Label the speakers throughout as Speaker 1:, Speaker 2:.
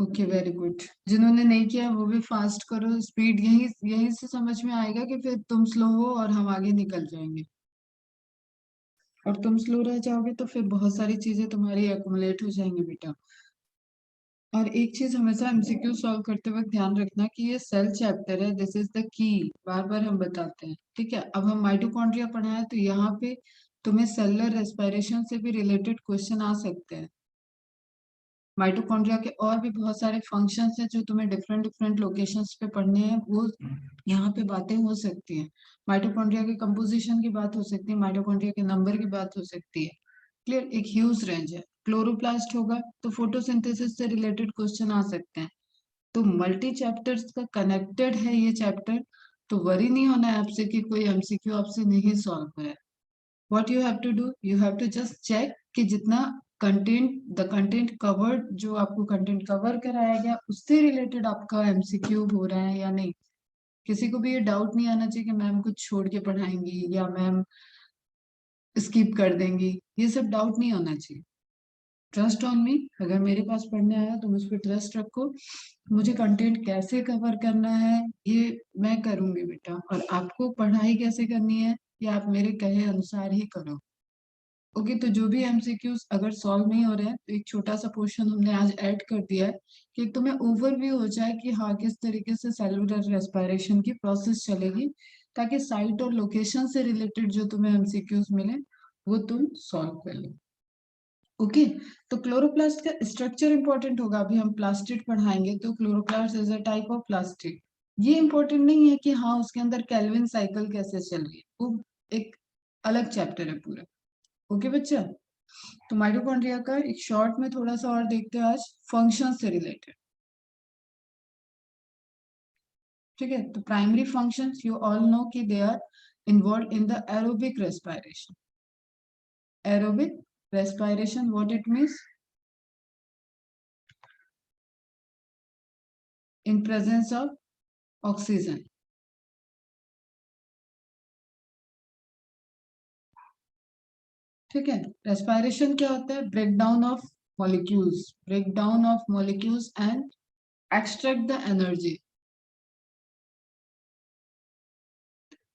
Speaker 1: Okay, very good. जिन्होंने नहीं किया वो भी फास्ट करो, स्पीड यही यही से समझ में आएगा कि फिर तुम स्लो हो और हम आगे निकल जाएंगे। और तुम स्लो रह जाओगे तो फिर बहुत सारी चीजें तुम्हारी एक्युमुलेट हो जाएंगी बेटा। और एक चीज हमेशा एमसीक्यू सॉल्व करते वक्त ध्यान रखना कि ये सेल चैप्टर है, दिस इज द की। बार बार हम बताते हैं, ठीक है। अब हम माइटोकॉन्ड्रिया पढ़ाए तो यहाँ पे तुम्हें सेलुलर रेस्पिरेशन से भी रिलेटेड क्वेश्चन आ सकते हैं। माइटोकॉन्ड्रिया के और भी बहुत सारे फंक्शंस हैं जो तुम्हें डिफरेंट डिफरेंट लोकेशंस पे पढ़ने हैं, वो यहाँ पे बातें हो सकती हैं। माइटोकॉन्ड्रिया के कंपोजिशन की बात हो सकती है, माइटोकॉन्ड्रिया के नंबर की बात हो सकती है। क्लियर, एक ह्यूज रेंज है। क्लोरोप्लास्ट होगा तो फोटोसिंथेसिस से रिलेटेड क्वेश्चन आ सकते हैं। तो मल्टी चैप्टर्स का कनेक्टेड है ये चैप्टर। तो वरी नहीं होना है आपसे कि कोई एमसीक्यू आपसे नहीं सॉल्व हो रहा है। What you have to do, you have to just check कि जितना कंटेंट, द कंटेंट कवर्ड, जो आपको कंटेंट कवर कराया गया उससे रिलेटेड आपका एमसीक्यू हो रहा है या नहीं। किसी को भी ये डाउट नहीं आना चाहिए कि मैम कुछ छोड़ के पढ़ाएंगी या मैम स्किप कर देंगी। ये सब डाउट नहीं होना चाहिए। ट्रस्ट ऑन मी, अगर मेरे पास पढ़ने आया तो मुझ पर ट्रस्ट रखो। मुझे कंटेंट कैसे कवर करना है ये मैं करूंगी बेटा, और आपको पढ़ाई कैसे करनी है ये आप मेरे कहे अनुसार ही करो। ओके, तो जो भी एमसीक्यूज अगर सॉल्व नहीं हो रहे हैं तो एक छोटा सा पोर्शन हमने आज ऐड कर दिया है कि तुम्हें ओवरव्यू हो जाए कि हाँ किस तरीके से सेलुलर रेस्पिरेशन की प्रोसेस चलेगी, ताकि साइट और लोकेशन से रिलेटेड जो तुम्हें एमसीक्यूज मिले वो तुम सॉल्व कर लो। ओके, तो क्लोरोप्लास्ट का स्ट्रक्चर इंपॉर्टेंट होगा। अभी हम प्लास्टिड पढ़ाएंगे तो chloroplast is a type of plastid. ये इंपॉर्टेंट नहीं है कि हाँ उसके अंदर केल्विन साइकिल कैसे चल रही है, वो एक अलग चैप्टर है पूरा। ओके बच्चा, तो माइटोकॉन्ड्रिया का एक शॉर्ट में थोड़ा सा और देखते हैं आज, फंक्शन से रिलेटेड। ठीक है, तो primary functions you all know कि they are involve in the aerobic respiration. Aerobic respiration, what it means, in presence of oxygen. ठीक है, रेस्पिरेशन क्या होता है, break down of molecules, break down of molecules and extract the energy.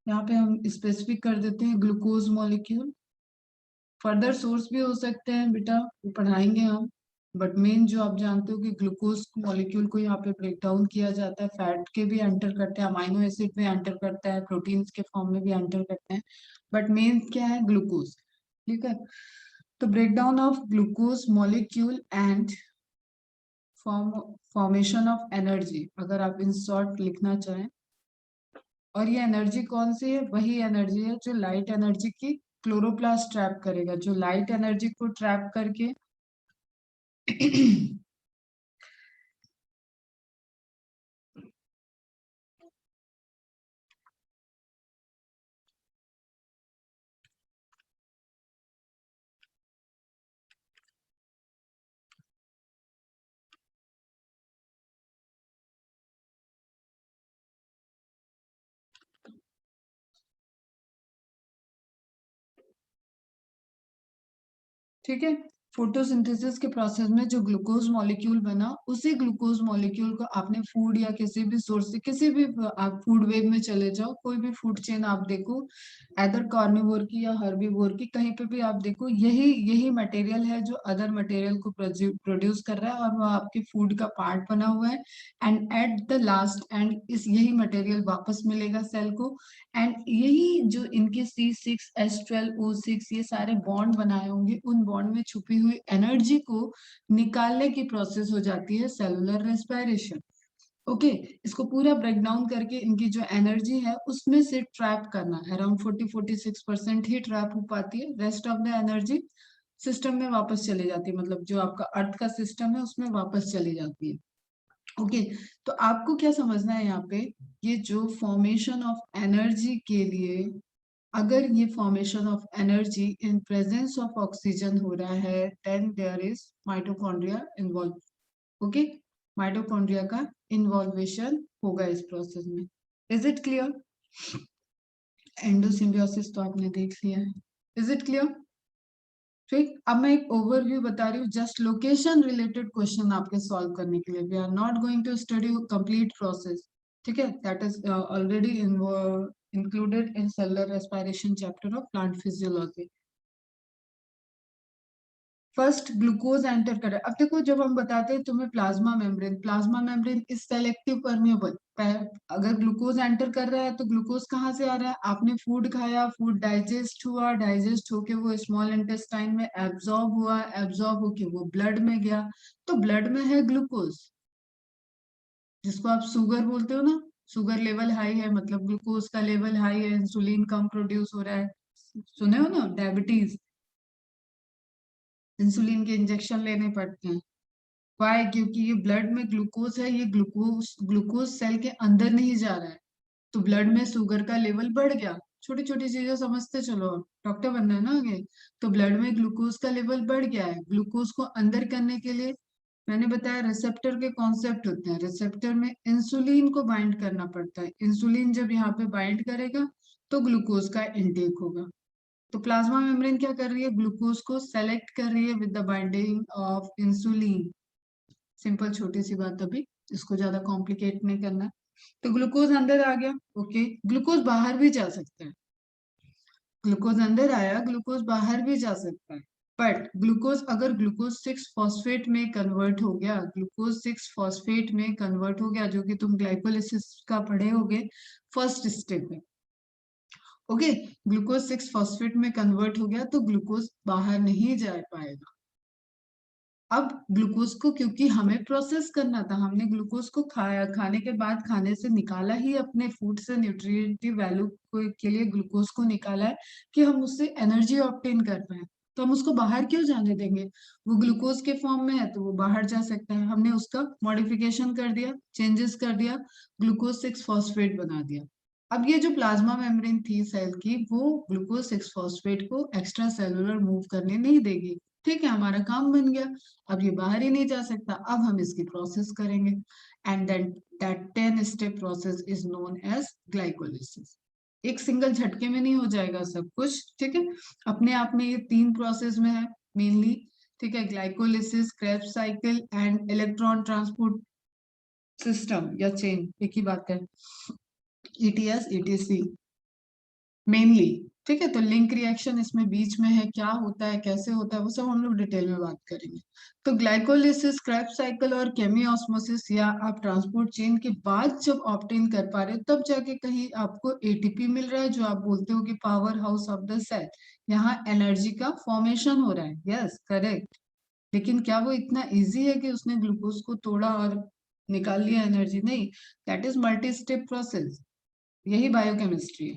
Speaker 1: यहाँ पे हम specific कर देते हैं ग्लूकोज मॉलिक्यूल। फर्दर सोर्स भी हो सकते हैं बेटा, वो पढ़ाएंगे हम। बट मेन जो आप जानते हो कि ग्लूकोज मॉलिक्यूल को यहाँ पे ब्रेक डाउन किया जाता है, फैट के भी एंटर करते हैं, अमाइनो एसिड में एंटर करता है, प्रोटीन्स के फॉर्म में भी एंटर करते हैं, बट मेन क्या है, ग्लूकोज। ठीक है, तो break down of glucose molecule and formation of energy, अगर आप इन शॉर्ट लिखना चाहें। और ये एनर्जी कौन सी है, वही एनर्जी है जो लाइट एनर्जी की क्लोरोप्लास्ट ट्रैप करेगा, जो लाइट एनर्जी को ट्रैप करके ठीक है, फोटोसिंथेसिस के प्रोसेस में जो ग्लूकोज मॉलिक्यूल बना, उसी ग्लूकोज मॉलिक्यूल को आपने फूड या किसी भी सोर्स से, किसी भी, आप फूड वेब में चले जाओ, कोई भी फूड चेन आप देखो, अदर कार्निवोर की या हर्बीवोर की, कहीं पे भी आप देखो, यही यही मटेरियल है जो अदर मटेरियल को प्रोड्यूस कर रहा है और वो आपके फूड का पार्ट बना हुआ है। And at the last and इस यही मटेरियल वापस मिलेगा सेल को। एंड यही जो इनके C6H12O6 ये सारे बॉन्ड बनाए होंगे, उन बॉन्ड में छुपी हुई एनर्जी को निकालने की प्रोसेस हो जाती है सेलुलर रेस्पिरेशन। ओके, इसको पूरा ब्रेक डाउन करके इनकी जो एनर्जी है उसमें से ट्रैप करना, अराउंड 40-46% ही ट्रैप हो पाती है, rest of the energy system में वापस चली जाती है, मतलब जो आपका अर्थ का सिस्टम है उसमें वापस चली जाती है। ओके, तो आपको क्या समझना है यहाँ पे, ये जो फॉर्मेशन ऑफ एनर्जी के लिए, अगर ये formation of energy in presence of oxygen हो रहा है then there is mitochondria involve. Okay, mitochondria का इन्वॉल्वेशन होगा इस प्रोसेस में। Is it clear? एंडोसिम्बियोसिस तो आपने देख लिया है, इज इट क्लियर? ठीक, अब मैं एक ओवरव्यू बता रही हूँ जस्ट लोकेशन रिलेटेड क्वेश्चन आपके सॉल्व करने के लिए। We are not going to study complete process, ठीक है, that is already included in cellular respiration chapter of plant physiology. First glucose enter करे। अब देखो जब हम बताते हैं तुम्हें plasma membrane is selective permeable. अगर ग्लूकोज एंटर कर रहा है तो ग्लूकोज कहाँ से आ रहा है? आपने फूड खाया, फूड डाइजेस्ट हुआ, डाइजेस्ट होके वो स्मॉल इंटेस्टाइन में एब्जॉर्ब हुआ, एब्जॉर्ब होके वो ब्लड में गया, तो ब्लड में है ग्लूकोज, जिसको आप शुगर बोलते हो ना। शुगर लेवल हाई है मतलब ग्लूकोज का लेवल हाई है, इंसुलिन कम प्रोड्यूस हो रहा है। सुने हो ना, डायबिटीज, इंसुलिन के इंजेक्शन लेने पड़ते हैं। वाई? क्योंकि ये ब्लड में ग्लूकोज है, ये ग्लूकोज ग्लूकोज सेल के अंदर नहीं जा रहा है, तो ब्लड में शुगर का लेवल बढ़ गया। छोटी छोटी चीजें समझते चलो, डॉक्टर बनना है ना आगे। तो ब्लड में ग्लूकोज का लेवल बढ़ गया है, ग्लूकोज को अंदर करने के लिए मैंने बताया रिसेप्टर के कॉन्सेप्ट होते हैं। रिसेप्टर में इंसुलिन को बाइंड करना पड़ता है, इंसुलिन जब यहाँ पे बाइंड करेगा तो ग्लूकोज का इनटेक होगा। तो प्लाज्मा मेम्ब्रेन क्या कर रही है? ग्लूकोज को सेलेक्ट कर रही है with the binding of insulin. Simple छोटी सी बात, अभी इसको ज्यादा कॉम्प्लिकेट नहीं करना है। तो ग्लूकोज अंदर आ गया, ओके। ग्लूकोज बाहर भी जा सकता है, ग्लूकोज अंदर आया, ग्लूकोज बाहर भी जा सकता है। बट ग्लूकोज अगर ग्लूकोज 6 फॉस्फेट में कन्वर्ट हो गया, ग्लूकोज 6 फॉस्फेट में कन्वर्ट हो गया, जो कि तुम ग्लाइकोलिसिस का पढ़े होगे फर्स्ट स्टेप में, ओके। ग्लूकोज 6 फॉस्फेट में कन्वर्ट हो गया तो ग्लूकोज बाहर नहीं जा पाएगा। अब ग्लूकोज को क्योंकि हमें प्रोसेस करना था, हमने ग्लूकोज को खाया, खाने के बाद खाने से निकाला ही, अपने फूड से न्यूट्रिएंटिव वैल्यू के लिए ग्लूकोज को निकाला है कि हम उससे एनर्जी ऑब्टेन कर पाए। तो हम उसको बाहर क्यों जाने देंगे? वो ग्लूकोज के फॉर्म में है तो वो बाहर जा सकता है, हमने उसका मॉडिफिकेशन कर दिया, चेंजेस कर दिया, ग्लूकोज 6 फॉस्फेट बना दिया। अब ये जो प्लाज्मा मेम्ब्रेन थी सेल की, वो ग्लूकोज 6 फॉस्फेट को एक्स्ट्रा सेलुलर मूव करने नहीं देगी। ठीक है, हमारा काम बन गया। अब ये बाहर ही नहीं जा सकता, अब हम इसकी प्रोसेस करेंगे, and then that 10 step process is known as glycolysis. एक सिंगल झटके में नहीं हो जाएगा सब कुछ, ठीक है। अपने आप में ये 3 प्रोसेस में है मेनली, ठीक है, glycolysis, Krebs cycle and electron transport system या चेन, एक ही बात है, ईटीएस ईटीसी मेनली। ठीक है, तो लिंक रिएक्शन इसमें बीच में है, क्या होता है, कैसे होता है, वो सब हम लोग डिटेल में बात करेंगे। तो ग्लाइकोलिसिस, क्रेब्स साइकिल और केमियोस्मोसिस या आप ट्रांसपोर्ट चेन के बाद जब ऑब्टेन कर पा रहे हो, तब जाके कहीं आपको एटीपी मिल रहा है, जो आप बोलते हो कि power house of the cell. यहाँ एनर्जी का फॉर्मेशन हो रहा है, यस करेक्ट। लेकिन क्या वो इतना इजी है कि उसने ग्लूकोज को तोड़ा और निकाल लिया एनर्जी? नहीं, that is multi step process. यही बायोकेमिस्ट्री है,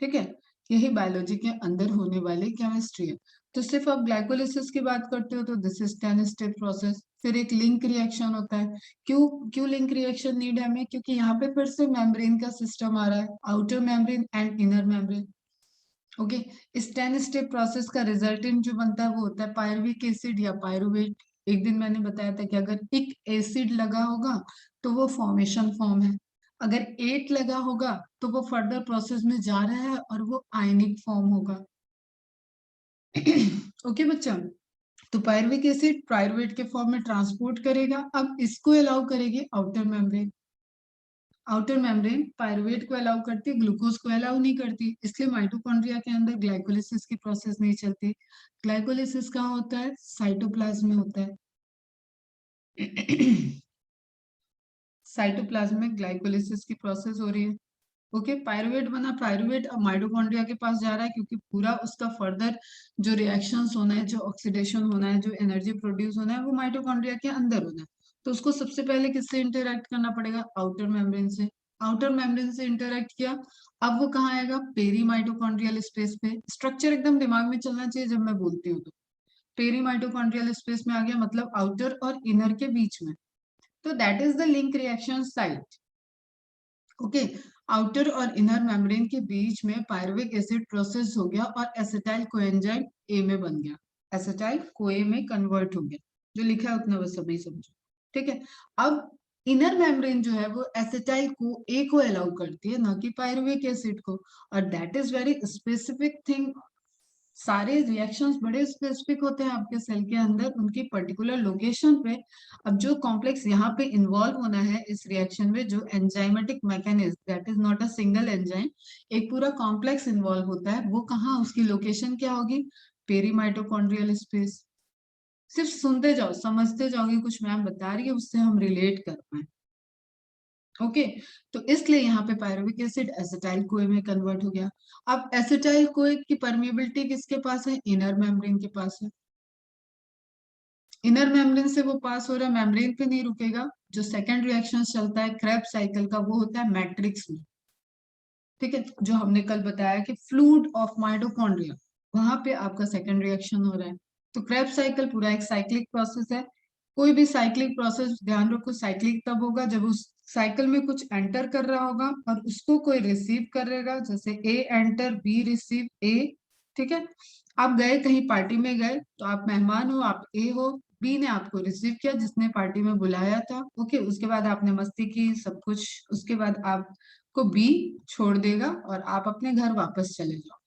Speaker 1: ठीक है, यही बायोलॉजी के अंदर होने वाली केमिस्ट्री है। तो सिर्फ आप ग्लाइकोलिसिस की बात करते हो तो दिस इज 10 स्टेप प्रोसेस। फिर एक लिंक रिएक्शन होता है। क्यों क्यों लिंक रिएक्शन नीड है हमें? क्योंकि यहाँ पे फिर से मेम्ब्रेन का सिस्टम आ रहा है, outer membrane and inner membrane, okay. इस 10 स्टेप प्रोसेस का रिजल्टेंट जो बनता है वो होता है पायरुविक एसिड या पायरुवेट। एक दिन मैंने बताया था कि अगर एक एसिड लगा होगा तो वो फॉर्मेशन फॉर्म है, अगर 8 लगा होगा तो वो फर्दर प्रोसेस में जा रहा है और वो आयनिक फॉर्म होगा। ओके बच्चा, तो पायरुविक एसिड पायरुवेट के फॉर्म में ट्रांसपोर्ट करेगा, अब इसको अलाउ करेगी outer membrane. Outer membrane pyruvate को अलाउ करती है, ग्लूकोज को अलाउ नहीं करती, इसलिए माइटोकॉन्ड्रिया के अंदर ग्लाइकोलिसिस की प्रोसेस नहीं चलती। ग्लाइकोलिसिस कहाँ होता है? साइटोप्लाज्म में होता है। साइटोप्लाज्म में ग्लाइकोलिसिस की प्रोसेस हो रही है, ओके। पायरुवेट बना, पायरुवेट अब माइटोकॉन्ड्रिया के पास जा रहा है, क्योंकि पूरा उसका फर्दर जो रिएक्शंस होना है, जो ऑक्सीडेशन होना है, जो एनर्जी प्रोड्यूस होना है, वो माइटोकॉन्ड्रिया के अंदर होना है। तो उसको सबसे पहले किससे इंटरेक्ट करना पड़ेगा? आउटर मेम्ब्रेन से। आउटर मेम्ब्रेन से इंटरेक्ट किया, अब वो कहाँ आएगा? पेरी माइटोकॉन्ड्रियल स्पेस पे। स्ट्रक्चर एकदम दिमाग में चलना चाहिए जब मैं बोलती हूँ तो। पेरी माइटोकॉन्ड्रियल स्पेस में आ गया, मतलब आउटर और इनर के बीच में। तो that is the link reaction site, okay. Outer और इनर मेम्ब्रेन के बीच में पायरुविक एसिड प्रोसेस हो गया और एसिटाइल कोएंजाइम ए में बन गया, एसिटाइल कोए में कन्वर्ट हो गया। जो लिखा है उतना बस सभी समझो, ठीक है। अब इनर मेम्ब्रेन जो है वो एसिटाइल को ए को अलाउ करती है, ना कि पायरुविक एसिड को, और that is very specific thing सारे रिएक्शंस बड़े स्पेसिफिक होते हैं आपके सेल के अंदर, उनकी पर्टिकुलर लोकेशन पे। अब जो कॉम्प्लेक्स यहाँ पे इन्वॉल्व होना है इस रिएक्शन में, जो enzymatic mechanism, that is not a single enzyme, एक पूरा कॉम्प्लेक्स इन्वॉल्व होता है, वो कहाँ, उसकी लोकेशन क्या होगी, पेरी माइटोकॉन्ड्रियल स्पेस। सिर्फ सुनते जाओ, समझते जाओगे, कुछ मैम बता रही है उससे हम रिलेट कर पाए। ओके, तो इसलिए यहाँ पे पायरुविक एसिड एसिटाइल कोए में कन्वर्ट हो गया। अब एसिटाइल कोए की परमिएबिलिटी किसके पास है, इनर मेम्ब्रेन के पास है। इनर मेम्ब्रेन से वो पास हो रहा है, मेम्ब्रेन पे नहीं रुकेगा। जो सेकंड रिएक्शन चलता है क्रेब्स साइकिल का, वो होता है मैट्रिक्स में। ठीक है, जो हमने कल बताया कि फ्लूइड ऑफ माइटोकॉन्ड्रिया, वहां पे आपका सेकंड रिएक्शन हो रहा है। तो क्रेब्स साइकिल पूरा एक साइक्लिक प्रोसेस है। कोई भी साइक्लिक प्रोसेस, ध्यान रखो, साइक्लिक तब होगा जब उस साइकिल में कुछ एंटर कर रहा होगा और उसको कोई रिसीव करेगा, जैसे ए एंटर बी रिसीव ए। ठीक है, आप गए कहीं पार्टी में गए, तो आप मेहमान हो, आप ए हो, बी ने आपको रिसीव किया जिसने पार्टी में बुलाया था। ओके, उसके बाद आपने मस्ती की सब कुछ, उसके बाद आपको बी छोड़ देगा और आप अपने घर वापस चले जाओ।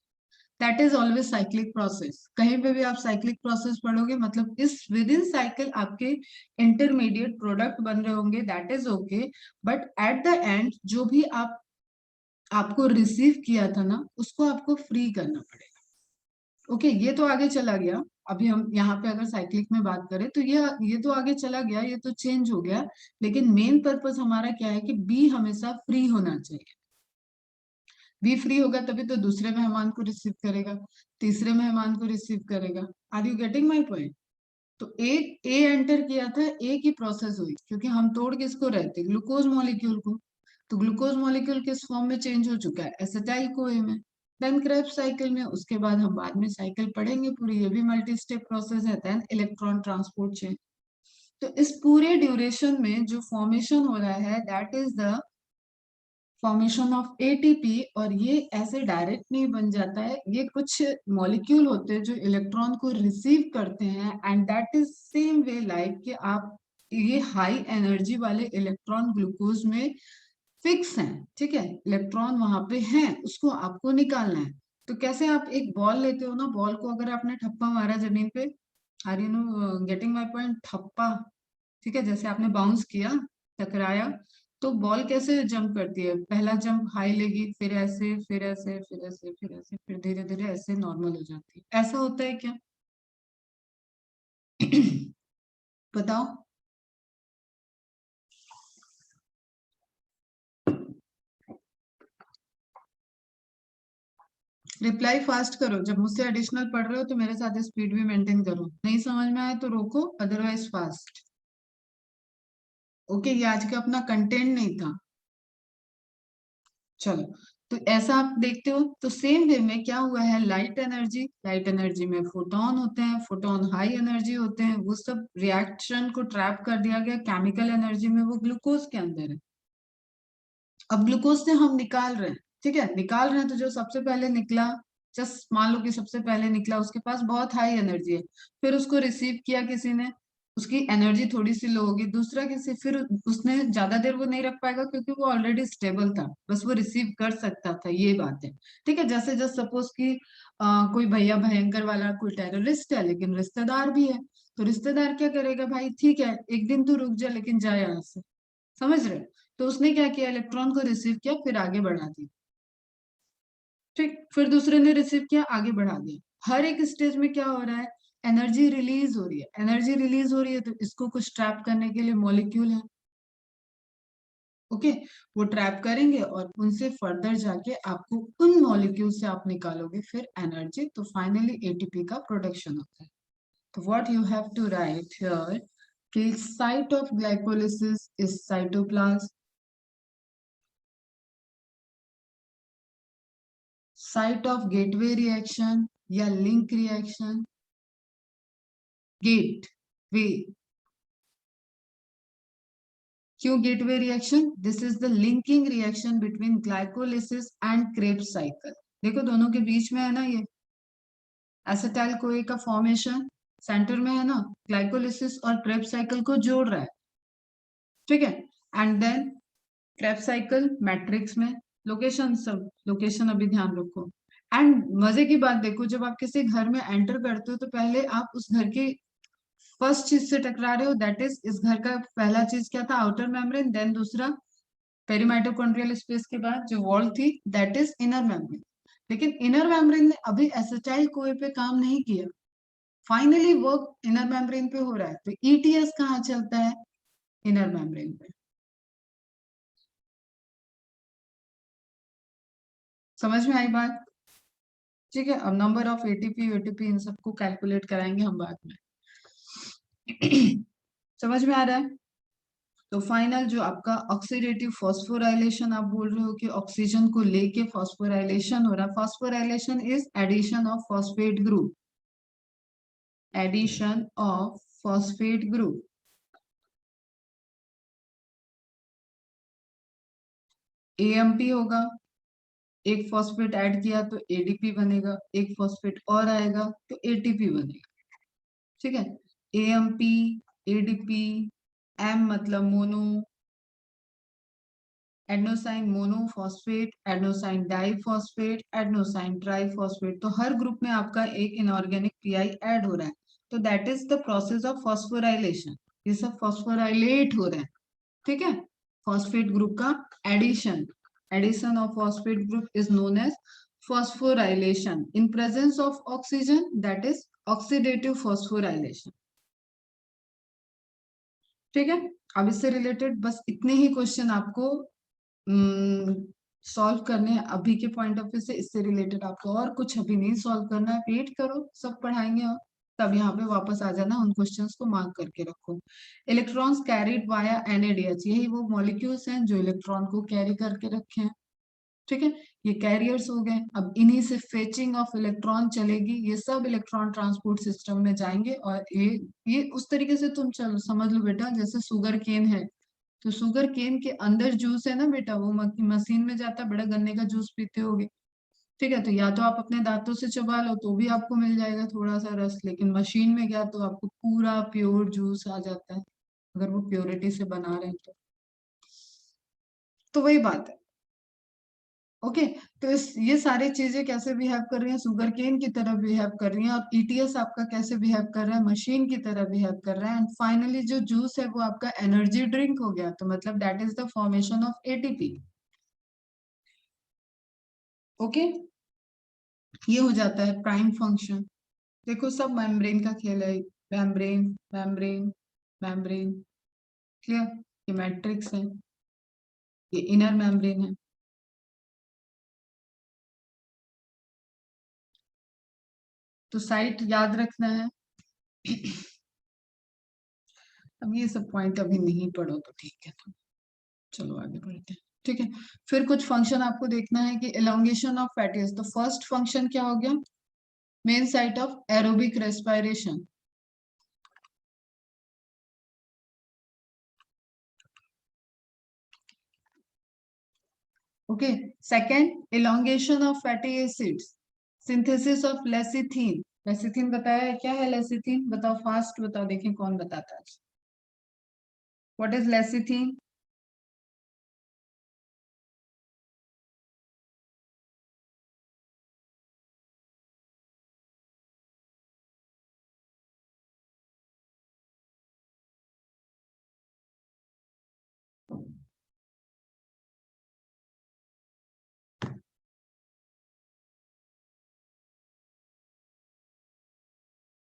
Speaker 1: That is always cyclic process. कहीं पे भी आप साइक्लिक प्रोसेस पढ़ोगे, मतलब इस विद इन साइकिल आपके इंटरमीडिएट प्रोडक्ट बन रहे होंगे, that is okay. But at the end जो भी आपको रिसीव किया था ना, उसको आपको फ्री करना पड़ेगा। ओके, ये तो आगे चला गया। अभी हम यहाँ पे अगर साइक्लिक में बात करें तो ये तो आगे चला गया, ये तो चेंज हो गया। लेकिन मेन पर्पस हमारा क्या है कि बी हमेशा फ्री होना चाहिए। बी फ्री होगा तभी तो दूसरे मेहमान को रिसीव करेगा, तीसरे मेहमान को रिसीव करेगा। Are you getting my point? तो एक ए एंटर किया था, ए की प्रोसेस हुई, क्योंकि हम तोड़ किसको रहे थे, ग्लूकोज मॉलिक्यूल को। तो ग्लूकोज मॉलिक्यूल किस फॉर्म में चेंज हो चुका है, एसिटाइल कोए में। देन क्रेब्स साइकिल में, उसके बाद हम बाद में साइकिल पढ़ेंगे पूरी, ये भी मल्टी स्टेप प्रोसेस है। Then electron transport chain. तो इस पूरे ड्यूरेशन में जो फॉर्मेशन हो रहा है, that is the formation of ATP. और ये ऐसे डायरेक्ट नहीं बन जाता है, ये कुछ मॉलिक्यूल होते हैं जो इलेक्ट्रॉन को रिसीव करते हैं, and that is same way like कि आप ये हाई एनर्जी वाले इलेक्ट्रॉन ग्लूकोज में फिक्स हैं। ठीक है, इलेक्ट्रॉन वहां पे है, उसको आपको निकालना है। तो कैसे, आप एक बॉल लेते हो ना, बॉल को अगर आपने ठप्पा मारा जमीन पे, are you no getting my point, ठप्पा। ठीक है, जैसे आपने बाउंस किया, टकराया, तो बॉल कैसे जंप करती है, पहला जंप हाई लेगी, फिर ऐसे, फिर ऐसे, फिर ऐसे, फिर ऐसे, फिर धीरे धीरे ऐसे नॉर्मल हो जाती है। ऐसा होता है क्या? बताओ। रिप्लाई फास्ट करो, जब मुझसे एडिशनल पढ़ रहे हो तो मेरे साथ स्पीड भी मेंटेन करो, नहीं समझ में आए तो रोको, अदरवाइज फास्ट। ओके, ये आज का अपना कंटेंट नहीं था। चलो, तो ऐसा आप देखते हो, तो सेम वे में क्या हुआ है, लाइट एनर्जी में फोटोन होते हैं, फोटोन हाई एनर्जी होते हैं, वो सब रिएक्शन को ट्रैप कर दिया गया केमिकल एनर्जी में, वो ग्लूकोज के अंदर है। अब ग्लूकोज से हम निकाल रहे हैं, ठीक है, निकाल रहे हैं, तो जो सबसे पहले निकला, जस्ट मान लो कि सबसे पहले निकला, उसके पास बहुत हाई एनर्जी है, फिर उसको रिसीव किया किसी ने, उसकी एनर्जी थोड़ी सी लो होगी, दूसरा किसी, फिर उसने ज्यादा देर वो नहीं रख पाएगा क्योंकि वो ऑलरेडी स्टेबल था, बस वो रिसीव कर सकता था, ये बात है। ठीक है, जैसे जस्ट सपोज कि कोई भैया भयंकर वाला कोई टेररिस्ट है, लेकिन रिश्तेदार भी है, तो रिश्तेदार क्या करेगा, भाई ठीक है एक दिन तू रुक जा लेकिन जा यहाँ से, समझ रहे हो? तो उसने क्या किया, इलेक्ट्रॉन को रिसीव किया, फिर आगे बढ़ा दिया। ठीक, फिर दूसरे ने रिसीव किया, आगे बढ़ा दिया। हर एक स्टेज में क्या हो रहा है, एनर्जी रिलीज हो रही है, एनर्जी रिलीज हो रही है, तो इसको कुछ ट्रैप करने के लिए मॉलिक्यूल है। ओके, वो ट्रैप करेंगे और उनसे फर्दर जाके आपको उन मॉलिक्यूल से आप निकालोगे फिर एनर्जी, तो फाइनली एटीपी का प्रोडक्शन होता है। तो what you have to write here कि site of glycolysis is cytoplasm, site of gateway reaction या लिंक रिएक्शन, गेट वे। क्यों gateway reaction? This is the linking reaction between glycolysis and Krebs cycle. देखो दोनों के बीच में है ना ये एसिटाइल कोए का फॉर्मेशन, सेंटर में है ना, ग्लाइकोलिसिस और क्रेब्स साइकिल को जोड़ रहा है। ठीक है, and then Krebs cycle matrix में, लोकेशन सब लोकेशन अभी ध्यान रखो, एंड मजे की बात देखो, जब आप किसी घर में एंटर करते हो तो पहले आप उस घर की फर्स्ट चीज से टकरा रहे हो, दैट इज इस घर का पहला चीज क्या था, आउटर मेम्ब्रेन, देन दूसरा पेरीमाइटोकॉन्ड्रियल स्पेस के बाद जो वॉल थी दैट इज इनर मेम्ब्रेन। लेकिन इनर मेम्ब्रेन ने अभी एसिटाइल कोए पे काम नहीं किया, फाइनली वर्क इनर मेम्ब्रेन पे हो रहा है, तो ईटीएस कहाँ चलता है, इनर मेम्ब्रेन पे। समझ में आई बात? ठीक है, अब number of ATP ATP in सबको कैलकुलेट कराएंगे हम बाद में। समझ में आ रहा है? तो फाइनल जो आपका ऑक्सीडेटिव फॉस्फोराइलेशन, आप बोल रहे हो कि ऑक्सीजन को लेके फॉस्फोराइलेशन हो रहा है, phosphorylation is addition of phosphate group, addition of phosphate group. AMP होगा, एक फॉस्फेट ऐड किया तो एडीपी बनेगा, एक फॉस्फेट और आएगा तो एटीपी बनेगा। ठीक है, एएमपी, एडीपी, एम मतलब मोनो, एडनोसाइन मोनोफॉस्फेट, एडनोसाइन डाइफॉस्फेट, एडनोसाइन ट्राइफॉस्फेट, तो हर ग्रुप में आपका एक इनऑर्गेनिक पीआई ऐड हो रहा है, तो that is the process of phosphorylation. ये सब फॉस्फोराइलेट हो रहा है, ठीक है, फॉस्फेट ग्रुप का addition, addition of phosphate group is known as phosphorylation in presence of oxygen, that is oxidative phosphorylation. ठीक है, अब इससे रिलेटेड बस इतने ही क्वेश्चन आपको सॉल्व करने हैं अभी के पॉइंट ऑफ व्यू से, इससे रिलेटेड आपको और कुछ अभी नहीं सॉल्व करना है, वेट करो सब पढ़ाएंगे और तब यहाँ पे वापस आ जाना, उन क्वेश्चंस को मार्क करके रखो। इलेक्ट्रॉन्स कैरिड वाया एनएडीएच, यही वो मॉलिक्यूल्स हैं जो इलेक्ट्रॉन को कैरी करके रखे हैं, ठीक है, ये कैरियर्स हो गए। अब इन्हीं से फेचिंग ऑफ इलेक्ट्रॉन चलेगी, ये सब इलेक्ट्रॉन ट्रांसपोर्ट सिस्टम में जाएंगे, और ये उस तरीके से तुम चलो समझ लो बेटा, जैसे शुगर केन है, तो शुगर केन के अंदर जूस है ना बेटा, वो मशीन में जाता है, बड़ा गन्ने का जूस पीते होगे, ठीक है, तो या तो आप अपने दांतों से चबा लो तो भी आपको मिल जाएगा थोड़ा सा रस, लेकिन मशीन में गया तो आपको पूरा प्योर जूस आ जाता है, अगर वो प्योरिटी से बना रहे हैं तो वही बात है। ओके, तो ये सारी चीजें कैसे बिहेव कर रही हैं, शुगर केन की तरह बिहेव कर रही हैं, और ईटीएस आपका कैसे बिहेव कर रहा है, मशीन की तरह बिहेव कर रहा है, एंड फाइनली जो जूस है वो आपका एनर्जी ड्रिंक हो गया, तो मतलब that is the formation of ATP. Okay, ये हो जाता है प्राइम फंक्शन। देखो सब मेम्ब्रेन का खेल है, मेम्ब्रेन मेम्ब्रेन मेम्ब्रेन, क्लियर, ये मैट्रिक्स है, ये इनर मेम्ब्रेन है। तो साइट याद रखना है। अब ये सब पॉइंट अभी नहीं पढ़ो तो ठीक है, तो चलो आगे बढ़ते हैं। ठीक है, फिर कुछ फंक्शन आपको देखना है कि एलोंगेशन ऑफ फैटी एसिड, तो फर्स्ट फंक्शन क्या हो गया, main site of aerobic respiration. Okay, second elongation of fatty acids, synthesis of lecithin. Lecithin बताया है, क्या है लेसिथिन, बताओ फास्ट बताओ, देखें कौन बताता है। What is lecithin?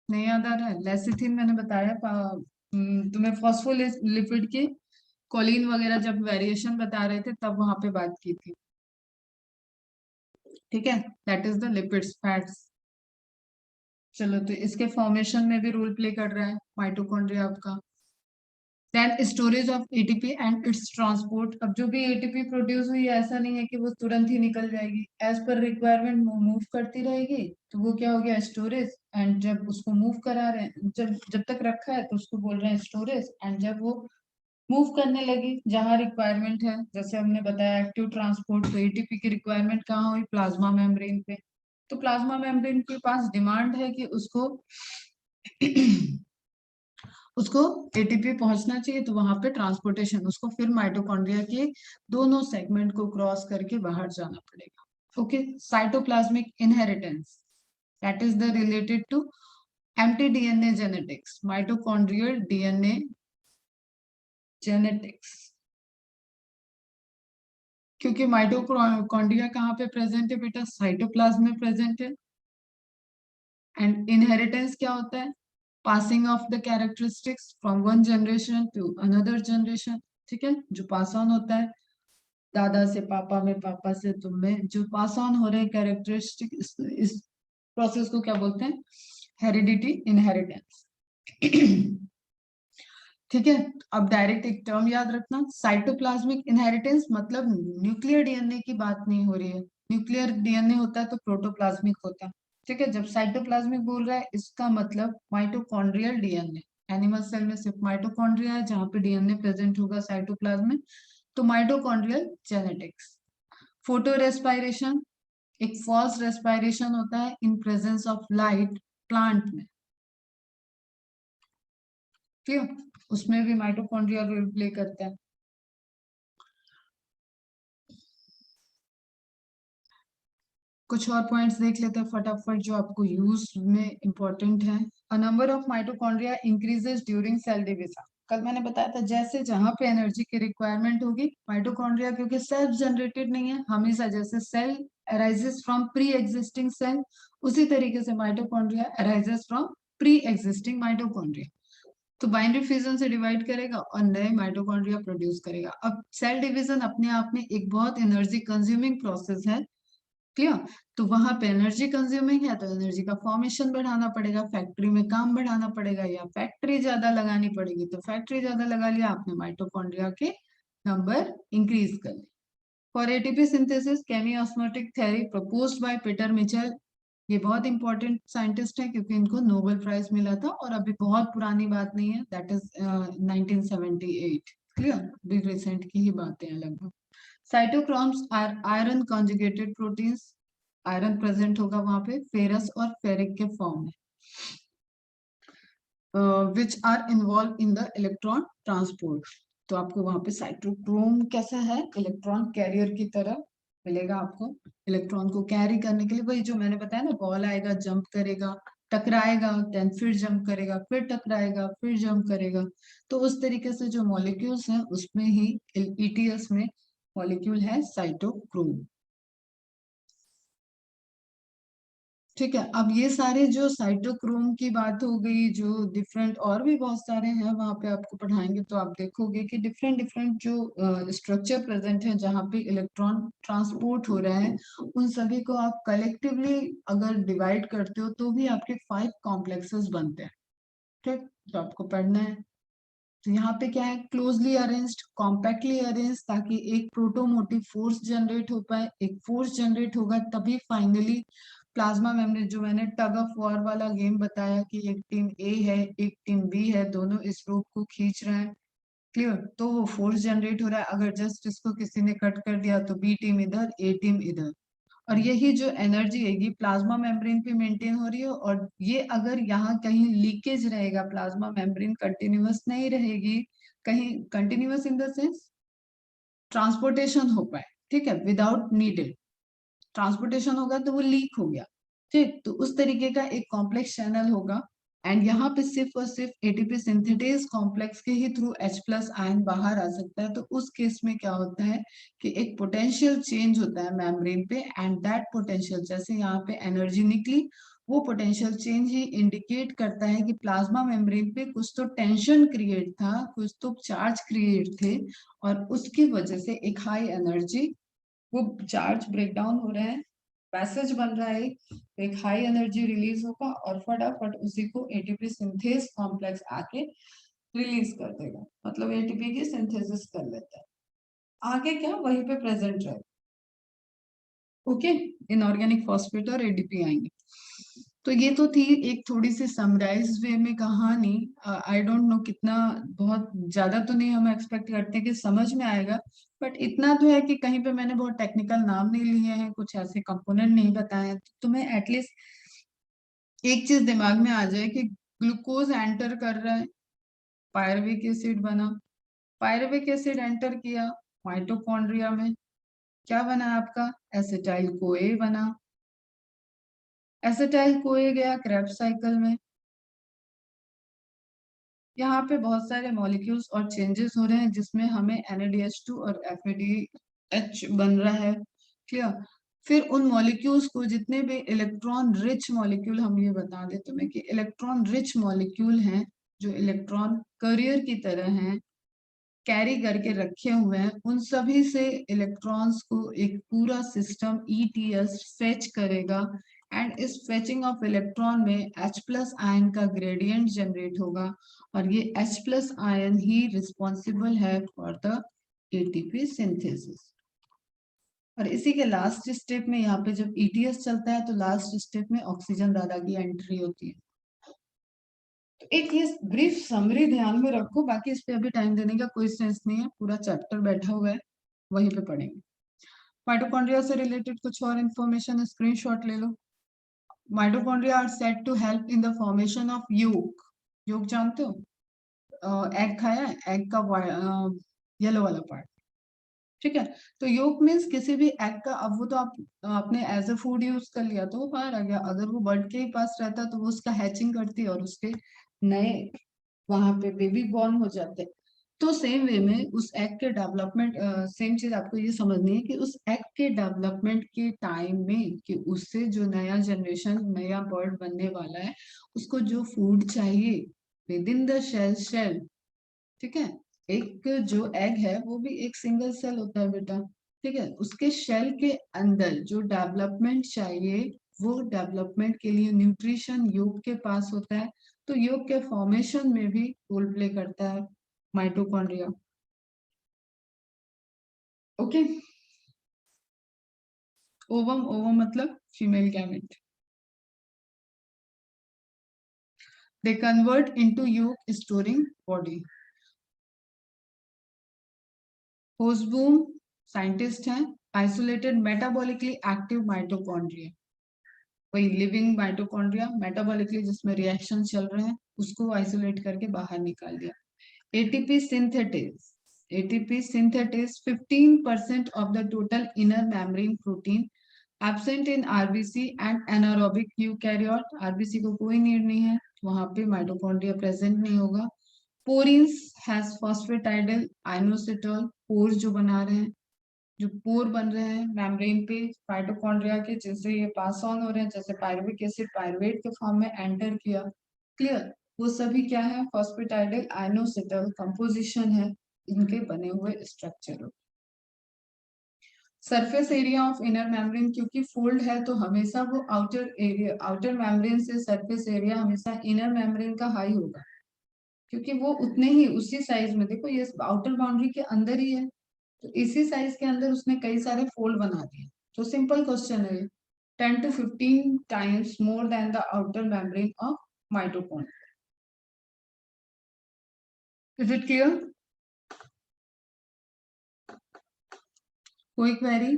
Speaker 1: नहीं याद आ रहा है, लेसिथिन मैंने बताया तुम्हें फॉस्फोलिपिड के कोलिन वगैरह जब वेरिएशन बता रहे थे तब वहां पे बात की थी, ठीक है, that is the lipids fats. चलो, तो इसके फॉर्मेशन में भी रोल प्ले कर रहा है माइटोकॉन्ड्रिया आपका। Then storage of ATP and its transport, अब जो भी एटीपी प्रोड्यूस हुई है ऐसा नहीं है कि वो तुरंत ही निकल जाएगी, एज पर रिक्वायरमेंट मूव करती रहेगी, तो वो क्या हो गया स्टोरेज, एंड जब उसको मूव करा रहे हैं, जब जब तक रखा है तो उसको बोल रहे हैं स्टोरेज, एंड जब वो मूव करने लगी जहां रिक्वायरमेंट है, जैसे हमने बताया एक्टिव ट्रांसपोर्ट, तो एटीपी की रिक्वायरमेंट कहाँ हुई, प्लाज्मा मेम्ब्रेन पे, तो प्लाज्मा मेम्ब्रेन के पास डिमांड है कि उसको उसको एटीपी पहुंचना चाहिए, तो वहां पे ट्रांसपोर्टेशन, उसको फिर माइटोकॉन्ड्रिया के दोनों सेगमेंट को क्रॉस करके बाहर जाना पड़ेगा। Okay, cytoplasmic inheritance, that is the related to empty DNA genetics, mitochondrial DNA genetics. क्योंकि माइटोकॉन्ड्रिया कहाँ पे प्रेजेंट है बेटा? साइटोप्लाज्म में प्रेजेंट है। एंड इनहेरिटेंस क्या होता है? Passing of the characteristics from one generation to another generation. ठीक है, जो पास ऑन होता है दादा से पापा में, पापा से तुम में, जो पास ऑन हो रहे कैरेक्टरिस्टिक, इस प्रोसेस को क्या बोलते हैं? Heredity, inheritance. ठीक है, अब डायरेक्ट एक टर्म याद रखना, साइटोप्लाज्मिक इनहेरिटेंस मतलब न्यूक्लियर डीएनए की बात नहीं हो रही है। न्यूक्लियर डीएनए होता है तो प्रोटोप्लाज्मिक होता है। ठीक है, जब साइटोप्लाज्मिक बोल रहा है इसका मतलब माइटोकॉन्ड्रियल डीएनए। एनिमल सेल में सिर्फ माइटोकॉन्ड्रिया है जहाँ पे डीएनए प्रेजेंट होगा साइटोप्लाज्म में, तो माइटोकॉन्ड्रियल जेनेटिक्स। फोटो रेस्पायरेशन एक फॉल्स रेस्पायरेशन होता है इन प्रेजेंस ऑफ लाइट प्लांट में। ठीक है, उसमें भी माइटोकॉन्ड्रिया रोल प्ले करता है। कुछ और पॉइंट्स देख लेते हैं फटाफट जो आपको यूज में इंपॉर्टेंट है। A number of mitochondria increases during cell division. कल मैंने बताया था जैसे जहां पे एनर्जी की रिक्वायरमेंट होगी माइटोकॉन्ड्रिया, क्योंकि सेल्फ जनरेटेड नहीं है हमेशा, जैसे cell arises from pre existing cell, उसी तरीके से mitochondria arises from pre existing mitochondria. तो बाइनरी फ्यूजन से डिवाइड करेगा और नए माइटोकॉन्ड्रिया प्रोड्यूस करेगा। अब सेल डिवीजन अपने आप में एक बहुत एनर्जी कंज्यूमिंग प्रोसेस है। क्लियर? तो वहां पे एनर्जी कंज्यूमिंग है तो एनर्जी का फॉर्मेशन बढ़ाना पड़ेगा, फैक्ट्री में काम बढ़ाना पड़ेगा, या फैक्ट्री ज्यादा लगानी पड़ेगी तो फैक्ट्री ज्यादा लगा लिया आपने, माइटोकॉन्ड्रिया के नंबर इंक्रीज कर लिया। For ATP synthesis chemiosmotic theory proposed by Peter Mitchell. ये बहुत इंपॉर्टेंट साइंटिस्ट है क्योंकि इनको नोबेल प्राइज मिला था और अभी बहुत पुरानी बात नहीं है, दैट इज 1978। क्लियर? अभी रिसेंट की ही बातें हैं लगभग। Cytochromes are iron conjugated proteins, iron present होगा वहां पे फेरस और फेरिक के फॉर्म में, which are involve in the electron transport. तो आपको वहां पे साइटोक्रोम कैसा है? इलेक्ट्रॉन कैरियर की तरह मिलेगा आपको, इलेक्ट्रॉन को कैरी करने के लिए। वही जो मैंने बताया ना, बॉल आएगा, जंप करेगा, टकराएगा, देन फिर जंप करेगा, फिर टकराएगा, फिर जंप करेगा। तो उस तरीके से जो मॉलिक्यूल्स हैं उसमें ही ईटीएस में मॉलिक्यूल है साइटोक्रोम। ठीक है, अब ये सारे जो साइटोक्रोम की बात हो गई, जो डिफरेंट और भी बहुत सारे हैं वहां पे आपको पढ़ाएंगे तो आप देखोगे कि डिफरेंट डिफरेंट जो स्ट्रक्चर प्रेजेंट है जहाँ पे इलेक्ट्रॉन ट्रांसपोर्ट हो रहा है, उन सभी को आप कलेक्टिवली अगर डिवाइड करते हो तो भी आपके 5 कॉम्प्लेक्सेस बनते हैं। ठीक, तो आपको पढ़ना है। तो यहाँ पे क्या है? क्लोजली अरेंज्ड, कॉम्पैक्टली अरेंज, ताकि एक प्रोटोमोटिव फोर्स जनरेट हो पाए। एक फोर्स जनरेट होगा तभी फाइनली प्लाज्मा मेम्ब्रेन, जो मैंने टग ऑफ वॉर वाला गेम बताया कि एक टीम ए है एक टीम बी है, दोनों इस रोप को खींच रहे हैं। क्लियर? तो वो फोर्स जनरेट हो रहा है, अगर जस्ट इसको किसी ने कट कर दिया तो बी टीम इधर, ए टीम इधर। और यही जो एनर्जी है ये प्लाज्मा मेम्ब्रेन पे मेंटेन हो रही है, और ये अगर यहाँ कहीं लीकेज रहेगा, प्लाज्मा मेम्ब्रेन कंटिन्यूअस नहीं रहेगी, कहीं continuous in the sense transportation हो पाए, ठीक है, विदाउट नीडेड ट्रांसपोर्टेशन होगा तो वो लीक हो गया। ठीक, तो उस तरीके का एक कॉम्प्लेक्स चैनल होगा। एंड यहाँ पे सिर्फ और सिर्फ एटीपी सिंथेटेज कॉम्प्लेक्स के ही थ्रू H प्लस आयन बाहर आ सकता है। तो उस केस में क्या होता है कि एक पोटेंशियल चेंज होता है मेम्ब्रेन पे, एंड दैट पोटेंशियल, जैसे यहाँ पे एनर्जी निकली, वो पोटेंशियल चेंज ही इंडिकेट करता है कि प्लाज्मा मेम्ब्रेन पे कुछ तो टेंशन क्रिएट था, कुछ तो चार्ज क्रिएट थे, और उसकी वजह से एक हाई एनर्जी, वो चार्ज ब्रेक डाउन हो रहा है, पैसेज बन रहा है, एक हाई एनर्जी रिलीज होगा और फटाफट उसी को एटीपी सिंथेस कॉम्प्लेक्स आके रिलीज कर देगा, मतलब एटीपी की सिंथेसिस कर लेता है। आगे क्या वहीं पे प्रेजेंट रहे। ओके, इनऑर्गेनिक फॉस्फेट और एडीपी आएंगे। तो ये तो थी एक थोड़ी सी समराइज वे में कहानी। आई डोंट नो कितना, बहुत ज्यादा तो नहीं हम एक्सपेक्ट करते कि समझ में आएगा, बट इतना तो है कि कहीं पे मैंने बहुत टेक्निकल नाम नहीं लिए हैं, कुछ ऐसे कंपोनेंट नहीं बताए हैं, तो तुम्हें एटलीस्ट एक चीज दिमाग में आ जाए कि ग्लूकोज एंटर कर रहा है, पायरुविक एसिड बना, पायरुविक एसिड एंटर किया माइटोकॉन्ड्रिया में, क्या बना आपका? एसिटाइल कोए बना। एसिटाइल कोए गया क्रेब्स साइकिल में। यहाँ पे बहुत सारे मॉलिक्यूल्स और चेंजेस हो रहे हैं जिसमें हमें NADH2 और FADH बन रहा है। क्लियर? फिर उन मॉलिक्यूल्स को, जितने भी इलेक्ट्रॉन रिच मॉलिक्यूल, हम ये बता दें तुम्हें कि इलेक्ट्रॉन रिच मॉलिक्यूल हैं जो इलेक्ट्रॉन करियर की तरह हैं, कैरी करके रखे हुए हैं, उन सभी से इलेक्ट्रॉन्स को एक पूरा सिस्टम ETS फेच करेगा। एंड इस फेचिंग ऑफ इलेक्ट्रॉन में H+ आयन का ग्रेडियंट जनरेट होगा और ये H+ आयन ही रिस्पॉन्सिबल है फॉर द ATP सिंथेसिस। और इसी के लास्ट स्टेप में, यहाँ पे जब ETS चलता है तो लास्ट स्टेप में ऑक्सीजन दादा की एंट्री होती है। तो एक ये ब्रीफ समरी ध्यान में रखो, बाकी इस पे अभी टाइम देने का कोई सेंस नहीं है, पूरा चैप्टर बैठा हुआ है, वहीं पे पढ़ेंगे। माइटोकॉन्ड्रिया से रिलेटेड कुछ और इन्फॉर्मेशन, स्क्रीनशॉट ले लो। Mitochondria are said to help in the formation of योग। योग जानते हो? एग खाया है, एग का येलो वाला पार्ट। ठीक है, तो योग मीन्स किसी भी एग का, अब वो तो आपने एज अ फूड यूज कर लिया तो वो बाहर आ गया, अगर वो बर्ड के ही पास रहता तो वो उसका हैचिंग करती और उसके नए वहां पे बेबी बॉर्न हो जाते। तो सेम वे में उस एग के डेवलपमेंट, सेम चीज आपको ये समझनी है कि उस एग के डेवलपमेंट के टाइम में कि उससे जो नया जनरेशन, नया बर्ड बनने वाला है, उसको जो फूड चाहिए विद इन द शेल। ठीक है, एक जो एग है वो भी एक सिंगल सेल होता है बेटा। ठीक है, उसके शेल के अंदर जो डेवलपमेंट चाहिए, वो डेवलपमेंट के लिए न्यूट्रिशन योग के पास होता है। तो योग के फॉर्मेशन में भी रोल प्ले करता है माइटोकॉन्ड्रिया। ओके। ओवम, ओवम मतलब female gamete. They convert into योग स्टोरिंग बॉडी। होसबूम साइंटिस्ट हैं, आइसोलेटेड मेटाबॉलिकली एक्टिव माइटोकॉन्ड्रिया। वही लिविंग माइटोकॉन्ड्रिया, मेटाबॉलिकली जिसमें रिएक्शन चल रहे हैं, उसको आइसोलेट करके बाहर निकाल दिया। ATP synthetase, ATP synthetase 15% of the total inner membrane protein, absent in RBC and anaerobic eukaryote. RBC को कोई नीड नहीं है, वहां पे माइटोकॉन्ड्रिया प्रेजेंट नहीं होगा। पोरिन्स हैज फॉस्फेटाइडल आइनोसिटोल, पोर जो बना रहे हैं, जो पोर बन रहे हैं मेम्ब्रेन पे माइटोकॉन्ड्रिया के, जैसे ये पास ऑन हो रहे हैं, जैसे पायरुविक एसिड पायरुवेट के फॉर्म में एंटर किया। क्लियर? वो सभी क्या है? फॉस्फेटाइडल आइनोसिटल कंपोजिशन है इनके बने हुए structure. Surface area of inner membrane, क्योंकि फोल्ड है तो हमेशा वो आउटर एरिया, आउटर मेम्ब्रेन से सरफेस एरिया हमेशा इनर मेम्ब्रेन का हाई होगा, क्योंकि वो उतने ही उसी साइज में, देखो ये आउटर बाउंड्री के अंदर ही है, तो इसी साइज के अंदर उसने कई सारे फोल्ड बना दिए। तो सिंपल क्वेश्चन है, 10 to 15 times more than the outer membrane of mitochondria. Is it clear? कोई क्वेरी?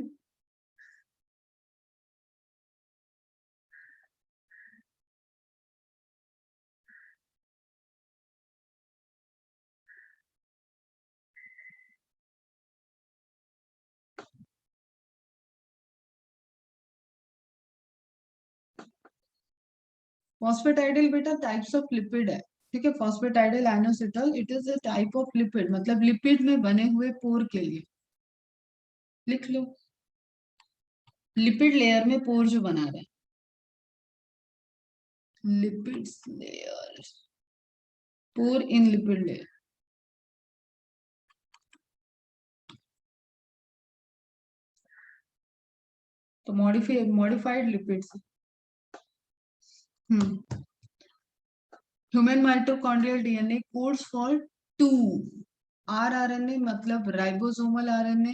Speaker 1: फॉस्फेटाइडल बेटा टाइप्स ऑफ लिपिड है। ठीक है, phosphatidyl inositol it is a type of lipid, मतलब लिपिड में बने हुए पोर के लिए लिख लो। लिपिड लेयर में पोर जो बना रहे हैं, lipid layer, pore in lipid layer, तो modified lipids. Human mitochondrial DNA codes for 2 rRNA, मतलब राइबोसोमल आरएनए,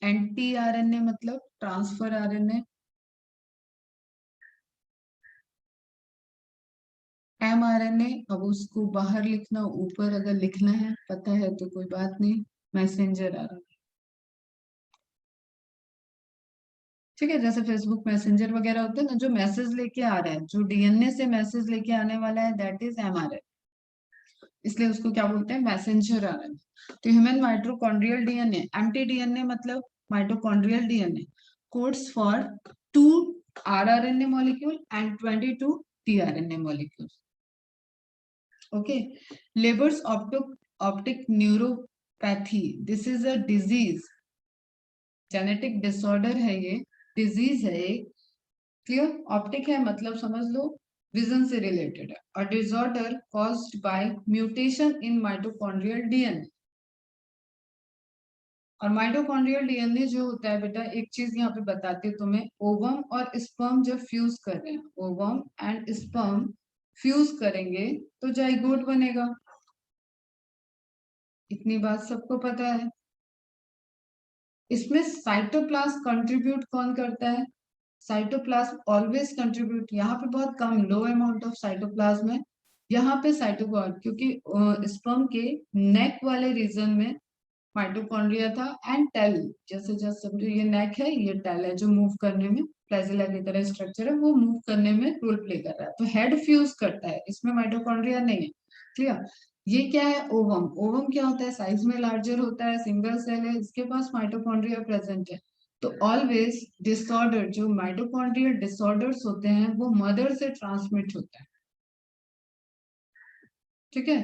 Speaker 1: एंड tRNA मतलब ट्रांसफर आरएनए, mRNA, अब उसको बाहर लिखना, ऊपर अगर लिखना है पता है तो कोई बात नहीं, मैसेंजर आरएनए। ठीक है, जैसे फेसबुक मैसेंजर वगैरह होते हैं ना, जो मैसेज लेके आ रहा है, जो डीएनए से मैसेज लेके आने वाला है, दैट इज mRNA। इसलिए उसको क्या बोलते हैं, मैसेंजर आरएनए। तो ह्यूमन माइटोकॉन्ड्रियल डीएनए, एम्प्टी डीएनए मतलब mitochondrial DNA codes for 2 rRNA molecule and 22 tRNA molecules. Okay, Leber's optic neuropathy, this is a disease, genetic disorder है ये, डिजीज है ये, क्लियर। ऑप्टिक है मतलब समझ लो विजन से रिलेटेड है, और disorder caused by mutation in mitochondrial DNA. और माइटोकॉन्ड्रियल डीएनए जो होता है बेटा, एक चीज यहाँ पे बताती हूँ तुम्हें, ओवम और स्पर्म जब फ्यूज कर रहे हैं, ओवम एंड स्पर्म फ्यूज करेंगे तो जाइगोट बनेगा, इतनी बात सबको पता है। इसमें साइटोप्लाज्म कंट्रीब्यूट कौन करता है, साइटोप्लाज्म ऑलवेज कंट्रीब्यूट, यहाँ पे बहुत कम, लो अमाउंट ऑफ साइटोप्लाज्म है, यहाँ पे साइटोप्लाज्म, क्योंकि स्पर्म के नेक वाले रीजन में माइटोकॉन्ड्रिया था एंड टेल, जैसे जैसे समझो ये नेक है, ये टेल है, जो मूव करने में फ्लैजिला की तरह स्ट्रक्चर है, वो मूव करने में रोल प्ले कर रहा है, तो हेड फ्यूज करता है, इसमें माइटोकॉन्ड्रिया नहीं है, क्लियर। ये क्या है, ओवम, ओवम क्या होता है, साइज में लार्जर होता है, सिंगल सेल है, इसके पास माइटोकॉन्ड्रिया प्रेजेंट है। तो ऑलवेज डिसऑर्डर, जो माइटोकॉन्ड्रियल डिसऑर्डर्स होते हैं वो मदर से ट्रांसमिट होता है, ठीक है,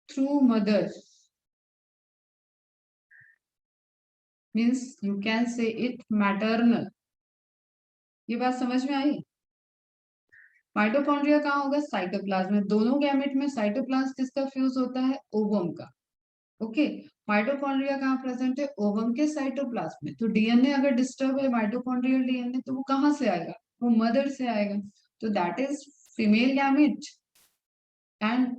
Speaker 1: through mother, means you can say it maternal. ये बात समझ में आई। माइटोकॉन्ड्रिया कहाँ होगा, साइटोप्लाज्म में, दोनों गैमेट में साइटोप्लाज्म किसका फ्यूज होता है, ओवम का। ओके, माइटोकॉन्ड्रिया कहाँ प्रेजेंट है, ओवम के साइटोप्लाज्म में। तो डीएनए अगर डिस्टर्ब है, माइटोकॉन्ड्रियल डीएनए, तो वो कहाँ से आएगा, वो मदर से आएगा, तो that is female gamete and,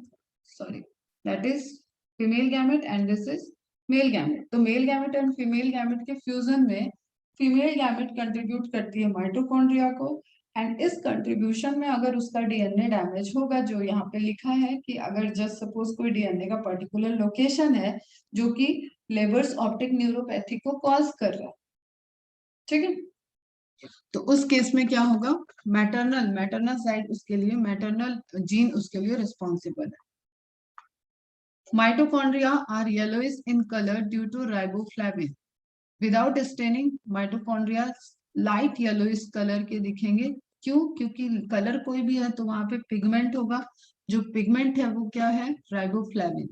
Speaker 1: sorry, that is female gamete and this is male gamete. तो male gamete and female gamete के फ्यूजन में फीमेल गैमेट कंट्रीब्यूट करती है माइटोकॉन्ड्रिया को, एंड इस कंट्रीब्यूशन में अगर उसका डीएनए डैमेज होगा, जो यहाँ पे लिखा है कि अगर जस्ट सपोज कोई डीएनए का पर्टिकुलर लोकेशन है जो कि लेबर्स ऑप्टिक न्यूरोपैथी को कॉज कर रहा है, ठीक है, तो उस केस में क्या होगा, मैटरनल, मैटरनल साइड उसके लिए, मैटरनल जीन उसके लिए रिस्पॉन्सिबल है। Mitochondria are yellowish in color due to riboflavin. Without staining, mitochondria light yellowish colour के दिखेंगे, क्यों, क्योंकि कलर कोई भी है तो वहां पे पिगमेंट होगा, जो पिगमेंट है वो क्या है, राइबोफ्लेविन।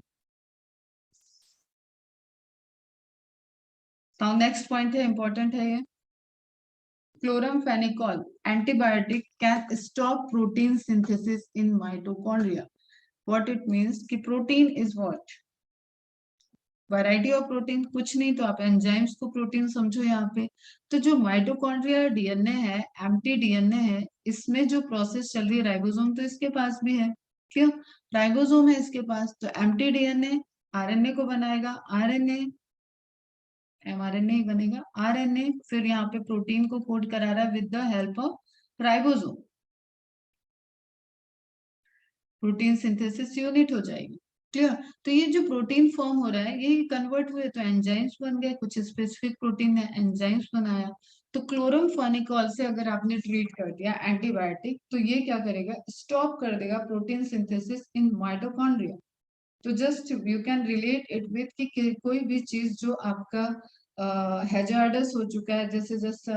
Speaker 1: तो नेक्स्ट पॉइंट है, इंपॉर्टेंट है ये, chloramphenicol antibiotic can stop protein synthesis in mitochondria. What it means कि protein is what, variety of protein, कुछ नहीं तो आप एंजाइम्स को प्रोटीन समझो यहाँ पे। तो जो माइटोकॉन्ड्रियल डीएनए है, एम्प्टी डीएनए है, इसमें जो प्रोसेस चल रही है, राइबोसोम तो इसके पास भी है, क्यों, राइबोसोम है इसके पास, तो एम्प्टी डीएनए आरएनए को बनाएगा, आरएनए एमआरएनए ही बनेगा, आरएनए फिर यहाँ पे प्रोटीन को कोड करा रहा है with the help of ribosome, protein synthesis unit हो जाएगी, क्लियर। तो ये जो प्रोटीन फॉर्म हो रहा है ये कन्वर्ट हुए तो एंजाइम्स बन गए, कुछ स्पेसिफिक प्रोटीन ने एंजाइम्स बनाया। तो क्लोरमफेनिकोल से अगर आपने ट्रीट कर दिया एंटीबायोटिक, तो ये क्या करेगा, स्टॉप कर देगा प्रोटीन सिंथेसिस इन माइटोकॉन्ड्रिया। तो just you can relate it with कि कोई भी चीज जो आपका हैजार्डस हो चुका है, जैसे जैसे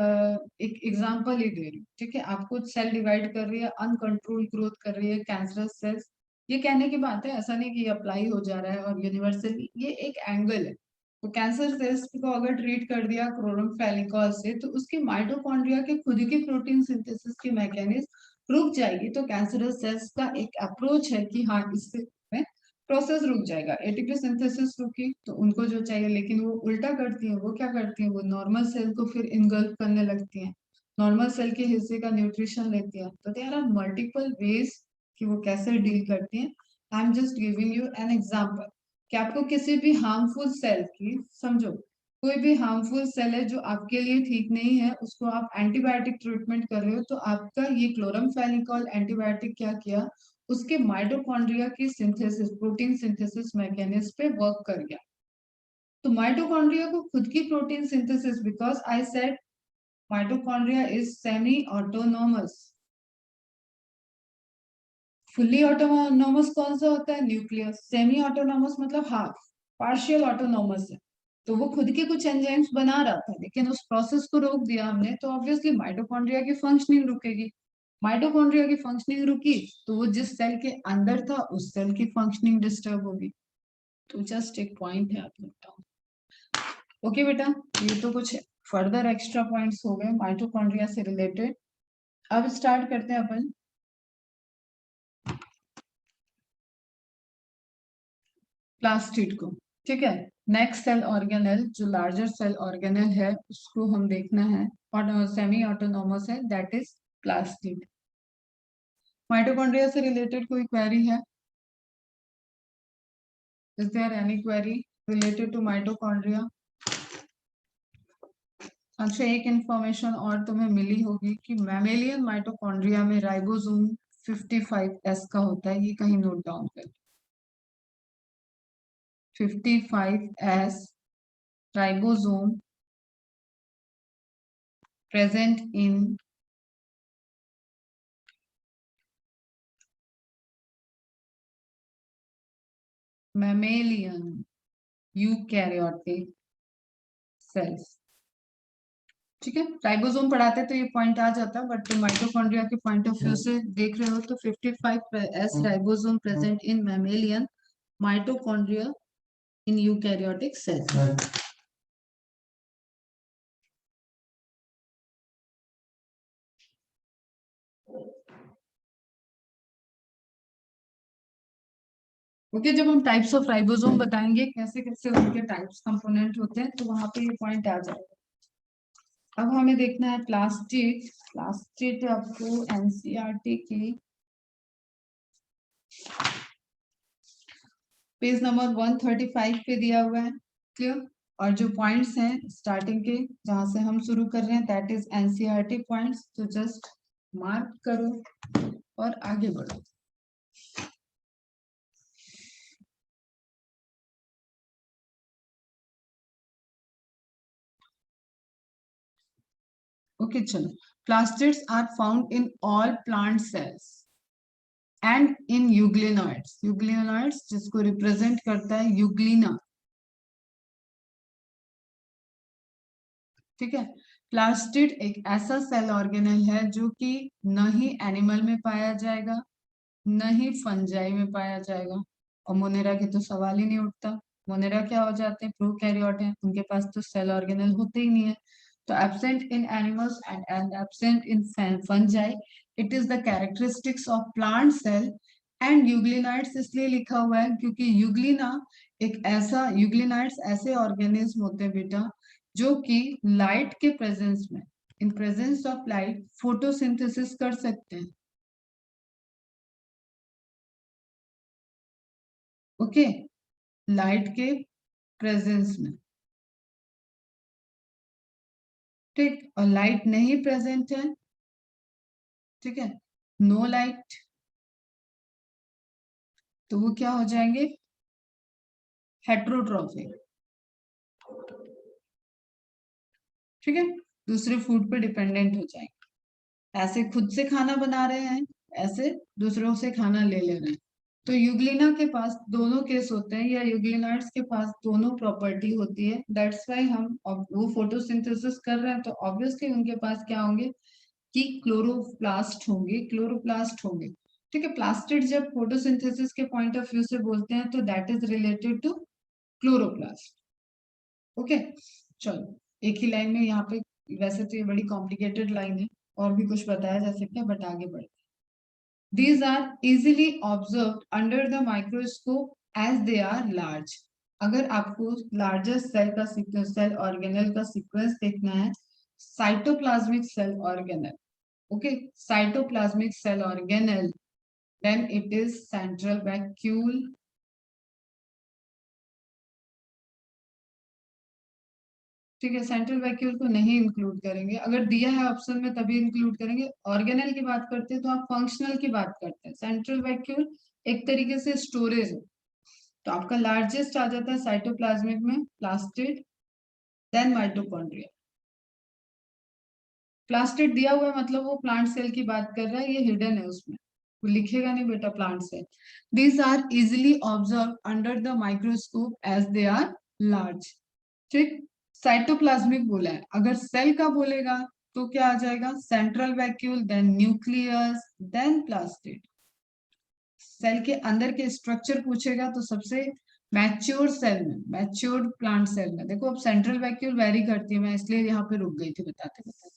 Speaker 1: एक एग्जांपल ही दे रही हूँ, ठीक है, आपको सेल डिवाइड कर रही है, अनकंट्रोल ग्रोथ कर रही है, कैंसरस सेल्स, ये कहने की बात है, ऐसा नहीं कि अप्लाई हो जा रहा है और यूनिवर्सली, ये एक एंगल है। तो कैंसर सेल्स को अगर ट्रीट कर दिया क्लोरमफेनिकोल से, तो उसकी माइटोकॉन्ड्रिया के खुद की प्रोटीन सिंथेसिस की मैकेनिज्म रुक जाएगी। तो कैंसरस सेल्स का एक अप्रोच है कि हाँ, इससे प्रोसेस रुक जाएगा, एटीपी सिंथेसिस रुकी तो उनको जो चाहिए, लेकिन वो उल्टा करती है, वो क्या करती है, वो नॉर्मल सेल को फिर इनगल्फ करने लगती है, नॉर्मल सेल के हिस्से का न्यूट्रिशन लेती है। तो देयर आर मल्टीपल वेज कि वो कैसे डील करती है। I am just giving you an example कि आपको किसी भी हार्मफुल सेल की, समझो कोई भी हार्मफुल सेल है जो आपके लिए ठीक नहीं है, उसको आप एंटीबायोटिक ट्रीटमेंट कर रहे हो, तो आपका ये क्लोरमफेनिकोल एंटीबायोटिक क्या किया, उसके माइटोकॉन्ड्रिया की सिंथेसिस, प्रोटीन सिंथेसिस मैकेनिज्म पे वर्क कर गया। तो माइटोकॉन्ड्रिया को खुद की protein synthesis, because I said mitochondria is semi autonomous, fully autonomous कौन सा होता है? न्यूक्लियस। सेमी ऑटोनोमस मतलब हाफ, पार्शियल ऑटोनोमस है। तो वो खुद के कुछ एंजाइम्स बना रहा था, लेकिन उस प्रोसेस को रोक दिया हमने, तो ऑब्वियसली माइटोकॉन्ड्रिया की फंक्शनिंग रुकेगी। माइटोकॉन्ड्रिया की फंक्शनिंग रुकी तो वो जिस सेल के अंदर था उस सेल की फंक्शनिंग डिस्टर्ब होगी। तो जस्ट एक पॉइंट है, आप लोग। ओके बेटा, ये तो कुछ फर्दर एक्स्ट्रा पॉइंट्स हो गए माइटोकॉन्ड्रिया से रिलेटेड। अब स्टार्ट करते हैं अपन प्लास्टिड को। ठीक है, नेक्स्ट सेल ऑर्गेनेल, जो लार्जर सेल ऑर्गेनेल है उसको हम देखना है, और सेमी ऑटोनोमस है, दैट इज प्लास्टिड। माइटोकॉन्ड्रिया से रिलेटेड कोई क्वेरी है? Is there any query related to mitochondria? अच्छा, एक इंफॉर्मेशन और तुम्हें मिली होगी कि मैमेलियन माइटोकॉन्ड्रिया में राइबोसोम 55S का होता है, ये कहीं नोट डाउन कर। 55S ribosome present in mammalian eukaryotic cells। ठीक है, राइबोसोम पढ़ाते तो ये पॉइंट आ जाता, बट माइटोकॉन्ड्रिया के पॉइंट ऑफ व्यू से देख रहे हो तो 55S ribosome present in mammalian mitochondria in eukaryotic cells. Okay, जब हम टाइप्स ऑफ राइबोसोम बताएंगे कैसे कैसे उनके टाइप्स कंपोनेंट होते हैं, तो वहां पे ये पॉइंट आ जाएगा। अब हमें देखना है प्लास्टिड। प्लास्टिड आपको एनसीईआरटी की पेज नंबर 135 पे दिया हुआ है। क्लियर? और जो पॉइंट्स हैं स्टार्टिंग के, जहां से हम शुरू कर रहे हैं, दैट इज एनसीईआरटी पॉइंट्स। तो जस्ट मार्क करो और आगे बढ़ो। ओके, चलो। Plastids are found in all plant cells and in euglenoids. Euglenoids जिसको रिप्रेजेंट करता है यूग्लिना। ठीक है, प्लास्टिड एक ऐसा सेल ऑर्गेनेल है जो कि न ही एनिमल में पाया जाएगा, न ही फंजाई में पाया जाएगा। और मोनेरा की तो सवाल ही नहीं उठता। मोनेरा क्या हो जाते हैं? प्रोकैरियोट हैं, उनके पास तो सेल ऑर्गेनेल होते ही नहीं है। तो absent in animals and absent in fungi, it is the characteristics of plant cell and euglenoids. इसलिए लिखा हुआ है क्योंकि यूग्लिना एक ऐसा, यूग्लिनाइड्स ऐसे ऑर्गेनिज्म होते हैं बेटा जो कि लाइट के प्रेजेंस में, इन प्रेजेंस ऑफ लाइट, फोटोसिंथेसिस कर सकते हैं। ओके, लाइट के प्रेजेंस में। ठीक, और लाइट नहीं प्रेजेंट है, ठीक है, नो लाइट, तो वो क्या हो जाएंगे? हेट्रोट्रॉफिक। ठीक है, दूसरे फूड पे डिपेंडेंट हो जाएंगे। ऐसे खुद से खाना बना रहे हैं, ऐसे दूसरों से खाना ले ले रहे हैं। तो यूग्लिना के पास दोनों केस होते हैं, या यूग्लिनाइड्स के पास दोनों प्रॉपर्टी होती है। दैट्स वाई हम, वो फोटोसिंथेसिस कर रहे हैं तो ऑब्वियसली उनके पास क्या होंगे कि क्लोरोप्लास्ट होंगे, क्लोरोप्लास्ट होंगे। ठीक है, प्लास्टिड जब फोटोसिंथेसिस के पॉइंट ऑफ व्यू से बोलते हैं तो that is related to chloroplast. Okay, चलो एक ही लाइन में यहाँ पे, वैसे तो ये बड़ी कॉम्प्लिकेटेड लाइन है, और भी कुछ बताया जा सकता है, बट आगे बढ़ते। These are easily observed under the microscope as they are large. अगर आपको लार्जर सेल का सीक्वेंस, सेल ऑर्गेनेल का सीक्वेंस देखना है, cytoplasmic cell organelle, okay, cytoplasmic cell organelle, then it is central vacuole। ठीक है, सेंट्रल वैक्यूल को नहीं इंक्लूड करेंगे, अगर दिया है ऑप्शन में तभी इंक्लूड करेंगे। ऑर्गेनेल की बात करते हैं तो आप फंक्शनल की बात करते हैं। सेंट्रल वैक्यूल एक तरीके से स्टोरेज है। तो आपका लार्जेस्ट आ जाता है साइटोप्लाज्मिक में प्लास्टिड, देन माइटोकॉन्ड्रिया। प्लास्टिड दिया हुआ है मतलब वो प्लांट सेल की बात कर रहा है, ये हिडन है उसमें, कोई लिखेगा नहीं बेटा plant cell. These are easily observe under the microscope as they are large. ठीक, साइटोप्लाज्मिक बोला है, अगर सेल का बोलेगा तो क्या आ जाएगा, central vacuole, then nucleus, then plastid. Cell के अंदर के स्ट्रक्चर पूछेगा तो सबसे मैच्योर सेल में, मैच्योर प्लांट सेल में देखो, अब सेंट्रल वैक्यूल वेरी करती है, मैं इसलिए यहाँ पे रुक गई थी बताते बताते।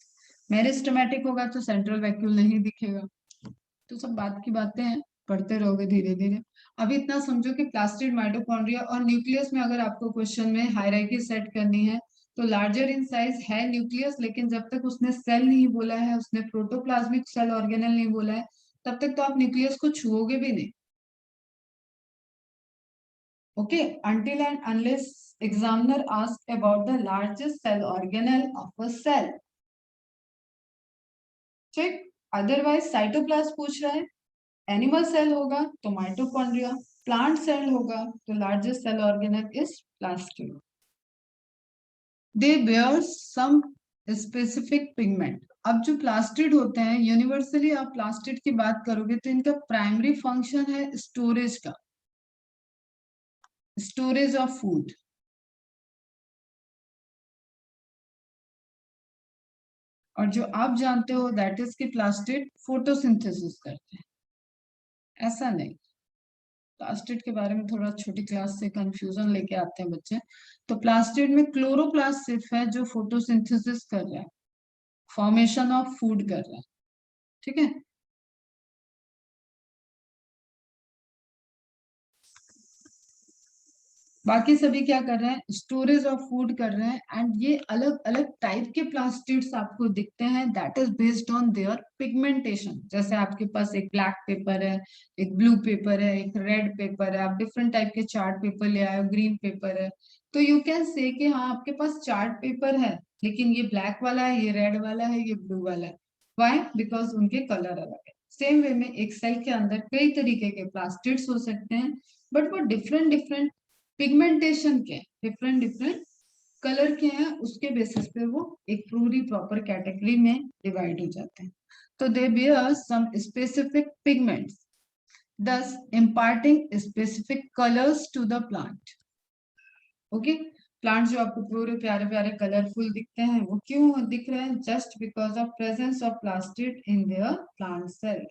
Speaker 1: मेरिस्टेमेटिक होगा तो सेंट्रल वैक्यूल नहीं दिखेगा। तो सब बात की बातें हैं, पढ़ते रहोगे धीरे धीरे। अभी इतना समझो कि प्लास्टिड, माइटोकॉन्ड्रिया और न्यूक्लियस में अगर आपको क्वेश्चन में हायरार्की सेट करनी है तो लार्जर इन साइज है न्यूक्लियस, लेकिन जब तक उसने सेल नहीं बोला है, उसने प्रोटोप्लाज्मिक सेल ऑर्गेनल नहीं बोला है, तब तक तो आप न्यूक्लियस को छुओगे भी नहीं। Okay, until and unless examiner asks about the largest cell organelle of a cell। ठीक, अदरवाइज साइटोप्लाज्म पूछ रहा है, एनिमल सेल होगा तो माइटोकॉन्ड्रिया, प्लांट सेल होगा तो largest cell organelle is plastid. They bear some specific pigment. अब जो प्लास्टिड होते हैं, यूनिवर्सली आप प्लास्टिड की बात करोगे तो इनका प्राइमरी फंक्शन है स्टोरेज का, स्टोरेज ऑफ फूड। और जो आप जानते हो दैट इज कि प्लास्टिड फोटोसिंथेसिस करते हैं, ऐसा नहीं। प्लास्टिड के बारे में थोड़ा छोटी क्लास से कंफ्यूजन लेके आते हैं बच्चे। तो प्लास्टिड में क्लोरोप्लास्ट सिर्फ है जो फोटोसिंथेसिस कर रहा है, फॉर्मेशन ऑफ फूड कर रहा है। ठीक है, बाकी सभी क्या कर रहे हैं, स्टोरेज ऑफ फूड कर रहे हैं। एंड ये अलग अलग टाइप के प्लास्टिड्स आपको दिखते हैं, that is based on their pigmentation. जैसे आपके पास एक ब्लैक पेपर है, एक ब्लू पेपर है, एक रेड पेपर है, आप डिफरेंट टाइप के चार्ट पेपर ले आए हो, ग्रीन पेपर है, तो यू कैन से कि हाँ आपके पास चार्ट पेपर है, लेकिन ये ब्लैक वाला है, ये रेड वाला है, ये ब्लू वाला है। वाई? बिकॉज उनके कलर अलग है। सेम वे में एक सेल के अंदर कई तरीके के प्लास्टिड्स हो सकते हैं, बट वो डिफरेंट डिफरेंट पिगमेंटेशन के, डिफरेंट डिफरेंट कलर के हैं, उसके बेसिस पे वो एक पूरी प्रॉपर कैटेगरी में डिवाइड हो जाते हैं। तो they bear some specific pigments, thus imparting specific colors to the plant। ओके, प्लांट जो आपको पूरे प्यारे प्यारे कलरफुल दिखते हैं, वो क्यों दिख रहे हैं, just because of presence of plastid in their plant cell.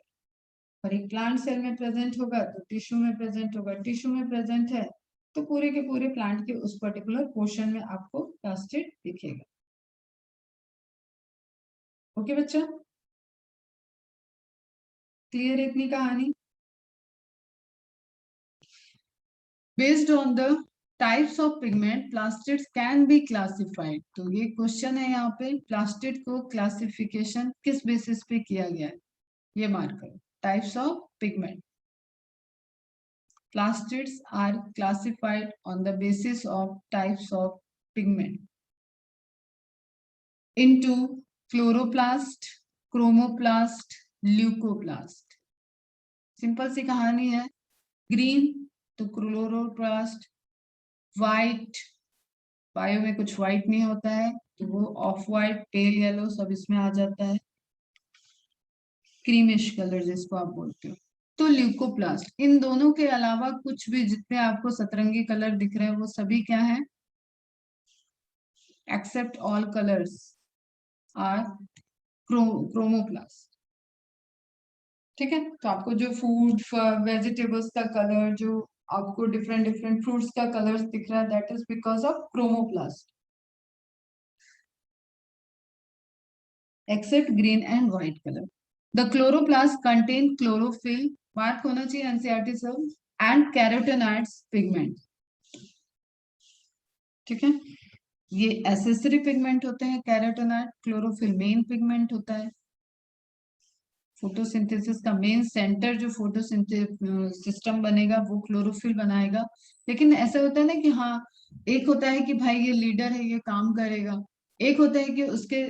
Speaker 1: और एक प्लांट सेल में प्रेजेंट होगा तो टिश्यू में प्रेजेंट होगा, टिश्यू में प्रेजेंट है तो पूरे के पूरे प्लांट के उस पर्टिकुलर पोर्शन में आपको प्लास्टिड दिखेगा। ओके बच्चा, क्लियर इतनी कहानी। Based on the types of pigment plastids can be classified. तो ये क्वेश्चन है यहाँ पे, प्लास्टिड को क्लासिफिकेशन किस बेसिस पे किया गया है, ये मार्क करो। Types of pigment, plastids are classified on the basis of types of pigment into chloroplast, chromoplast, leucoplast। Simple सी कहानी है, ग्रीन तो क्लोरोप्लास्ट, व्हाइट बायो में कुछ व्हाइट नहीं होता है तो वो ऑफ व्हाइट, पेल येलो सब इसमें आ जाता है, क्रीमिश कलर जिसको आप बोलते हो। तो ल्यूकोप्लास्ट, इन दोनों के अलावा कुछ भी जितने आपको सतरंगी कलर दिख रहे हैं वो सभी क्या है, except all colours are chromoplast. ठीक है, तो आपको जो फूड वेजिटेबल्स का कलर, जो आपको डिफरेंट डिफरेंट फ्रूट्स का कलर दिख रहा है, that is because of chromoplast, except green and white colour. The chloroplast contain chlorophyll, mark होना चाहिए एनसीईआरटी सब, एंड कैरोटेनॉइड्स पिगमेंट। ठीक है, ये एसेसरी पिगमेंट होते हैं कैरोटेनॉइड, क्लोरोफिल मेन पिगमेंट होता है। फोटोसिंथेसिस का मेन सेंटर जो फोटोसिंथेसिस सिस्टम बनेगा वो क्लोरोफिल बनाएगा। लेकिन ऐसा होता है ना कि हाँ, एक होता है कि भाई ये लीडर है, ये काम करेगा, एक होता है कि उसके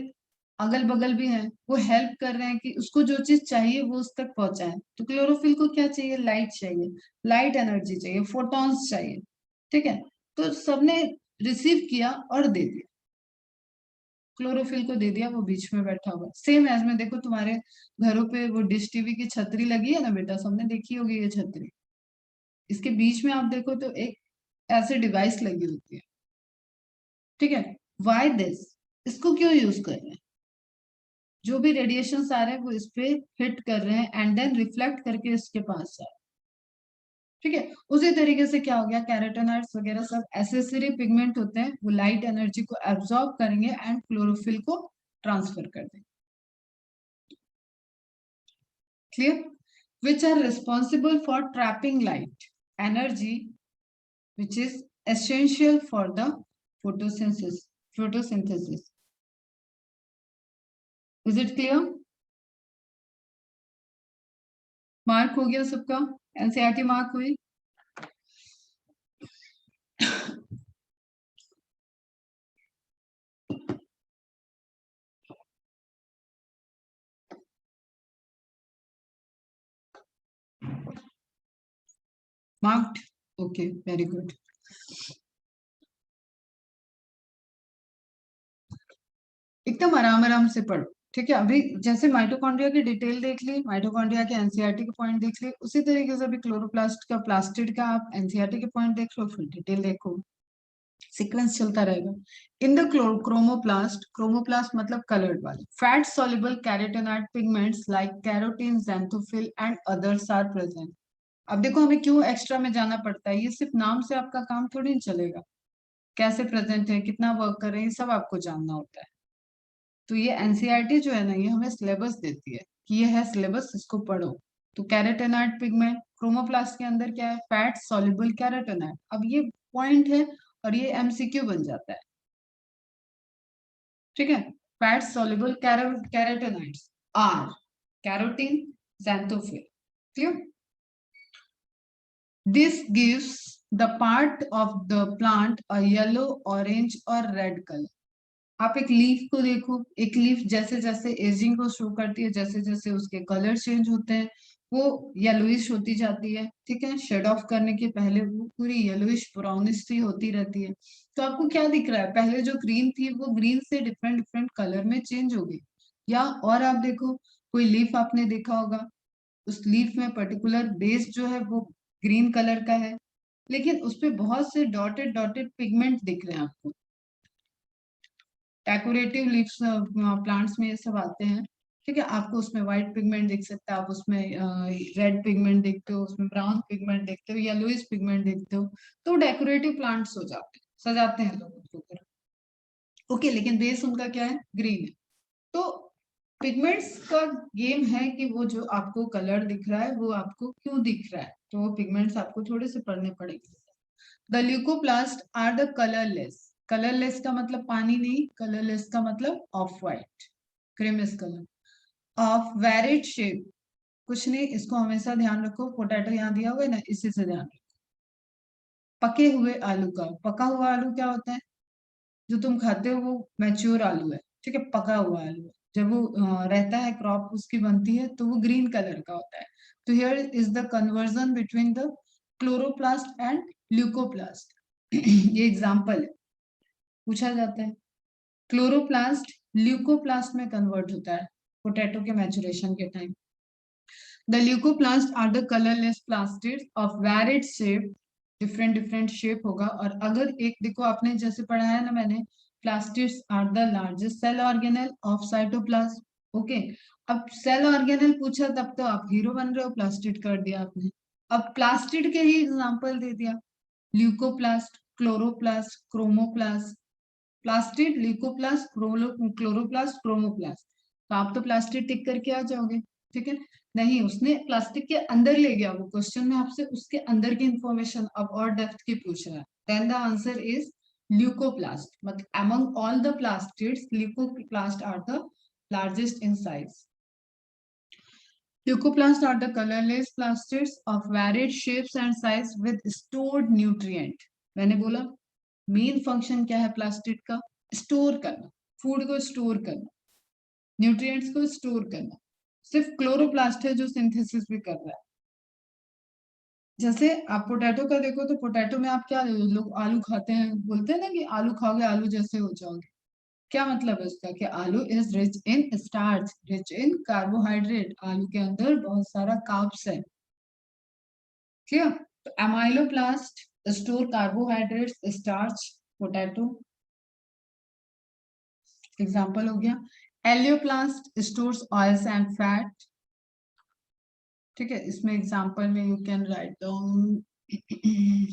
Speaker 1: अगल बगल भी हैं, वो हेल्प कर रहे हैं कि उसको जो चीज चाहिए वो उस तक पहुंचाए। तो क्लोरोफिल को क्या चाहिए, लाइट चाहिए, लाइट एनर्जी चाहिए, फोटॉन्स चाहिए। ठीक है, तो सबने रिसीव किया और दे दिया। क्लोरोफिल को दे दिया, वो बीच में बैठा हुआ। सेम एज में देखो तुम्हारे घरों पे वो डिश टीवी की छतरी लगी है ना बेटा, सबने देखी होगी ये छतरी। इसके बीच में आप देखो तो एक ऐसे डिवाइस लगी होती है, ठीक है। वाई दिस, इसको क्यों यूज कर रहे हैं? जो भी रेडिएशन आ रहे हैं वो इस पे हिट कर रहे हैं एंड देन रिफ्लेक्ट करके इसके पास आ रहे हैं, ठीक है। उसी तरीके से क्या हो गया, कैरोटेनॉइड्स वगैरह सब एसेसरी पिगमेंट होते हैं, वो लाइट एनर्जी को एब्जॉर्ब करेंगे एंड क्लोरोफिल को ट्रांसफर कर देंगे। Clear? which are responsible for trapping light energy which is essential for the photosynthesis. Is it clear? Mark हो गया सबका? एनसीईआरटी मार्क हुई? मार्क्ड? Okay, very good. एकदम आराम आराम से पढ़ो, ठीक है। अभी जैसे माइटोकॉन्ड्रिया की डिटेल देख ली, माइटोकॉन्ड्रिया के एनसीईआरटी के पॉइंट देख ली, उसी तरीके से अभी क्लोरोप्लास्ट का, प्लास्टिड का आप एनसीईआरटी के पॉइंट देख लो, फिर डिटेल देखो, सीक्वेंस चलता रहेगा। इन द क्रोमोप्लास्ट, क्रोमोप्लास्ट मतलब कलर्ड वाले, fat soluble carotenoid pigments like carotene, xanthophyll and others are present. अब देखो हमें क्यों एक्स्ट्रा में जाना पड़ता है, ये सिर्फ नाम से आपका काम थोड़ी नहीं चलेगा, कैसे प्रेजेंट है, कितना वर्क कर रहे हैं, सब आपको जानना होता है। तो ये एनसीईआरटी जो है ना, ये हमें सिलेबस देती है कि ये है सिलेबस, इसको पढ़ो। तो कैरोटीनॉइड पिगमेंट क्रोमोप्लास्ट के अंदर क्या है, फैट सॉल्युबल कैरोटीनॉइड। अब ये पॉइंट है और ये एमसीक्यू बन जाता है, ठीक है। Fat soluble carotenoids are carotene, xanthophyll, clear? This gives the part of the plant a yellow, orange और रेड कलर। आप एक लीफ को देखो, एक लीफ जैसे जैसे एजिंग को शो करती है, जैसे जैसे उसके कलर चेंज होते हैं, वो येलोइश होती जाती है, ठीक है। शेड ऑफ करने के पहले वो पूरी येलोइश ब्राउनिश सी होती रहती है। तो आपको क्या दिख रहा है, पहले जो ग्रीन थी वो ग्रीन से डिफरेंट डिफरेंट कलर में चेंज हो गई। या और आप देखो, कोई लीफ आपने देखा होगा, उस लीफ में पर्टिकुलर बेस जो है वो ग्रीन कलर का है, लेकिन उस पे बहुत से डॉटेड डॉटेड पिगमेंट दिख रहे हैं आपको। डेकोरेटिव लीव्स प्लांट्स में ये सब आते हैं, ठीक है। आपको उसमें व्हाइट पिगमेंट दिख सकता है, आप उसमें रेड पिगमेंट देखते हो, उसमें ब्राउन पिगमेंट देखते हो, येलोइश पिगमेंट देखते हो। तो डेकोरेटिव प्लांट्स हो जाते हैं, सजाते हैं लोग उसको। ओके, लेकिन बेस उनका क्या है, ग्रीन है। तो पिगमेंट्स का गेम है कि वो जो आपको कलर दिख रहा है वो आपको क्यों दिख रहा है, तो वो पिगमेंट्स आपको थोड़े से पढ़ने पड़ेंगे। The leucoplast are the colourless, colourless का मतलब पानी नहीं, कलरलेस का मतलब off white, creamish colour, of varied shape. कुछ नहीं, इसको हमेशा ध्यान रखो, पोटैटो यहाँ दिया हुआ है ना, इसी से ध्यान रखो। पके हुए आलू का, पका हुआ आलू क्या होता है, जो तुम खाते हो वो मैच्योर आलू है, ठीक है, पका हुआ आलू है। जब वो रहता है, क्रॉप उसकी बनती है, तो वो ग्रीन कलर का होता है। तो here is the conversion between the chloroplast and leucoplast. ये एग्जांपल है, पूछा जाता है। क्लोरोप्लास्ट ल्यूकोप्लास्ट में कन्वर्ट होता है पोटैटो के मैचुरेशन के time. The leucoplast are the colourless plastids of varied shape, different different shape होगा। और अगर एक देखो, आपने जैसे पढ़ाया ना मैंने, plastids are the largest cell organelle of cytoplasm. Okay, अब सेल ऑर्गेनेल पूछा तब तो आप हीरो बन रहे हो, प्लास्टिड कर दिया आपने। अब प्लास्टिड के ही एग्जांपल दे दिया, leucoplast, chloroplast, chromoplast, plastid, leucoplast, chloroplast, chromoplast. तो आप तो प्लास्टिड टिक करके आ जाओगे, ठीक है। नहीं, उसने प्लास्टिक के अंदर ले गया, वो क्वेश्चन में आपसे उसके अंदर की इंफॉर्मेशन अब और डेप्थ की पूछ रहा है। Then the answer is leucoplast. मतलब among all the plastids, leucoplast are the largest in size. Leucoplasts are the colorless plastids of varied shapes and size with stored nutrient. मैंने बोला मेन फंक्शन क्या है plastid का, store करना, food को store करना, nutrients को स्टोर करना। सिर्फ क्लोरोप्लास्ट है जो सिंथेसिस भी कर रहा है। जैसे आप पोटैटो का देखो, तो पोटैटो में आप क्या, लोग आलू खाते हैं, बोलते हैं ना कि आलू खाओगे आलू जैसे हो जाओगे। क्या मतलब है उसका कि आलू is rich in starch, rich in carbohydrate, आलू के अंदर बहुत सारा कार्ब्स है। क्लियर? तो amyloplast store carbohydrates, starch, potato, example हो गया। Elaioplast stores oils and fat. ठीक है, इसमें एग्जाम्पल में you can write down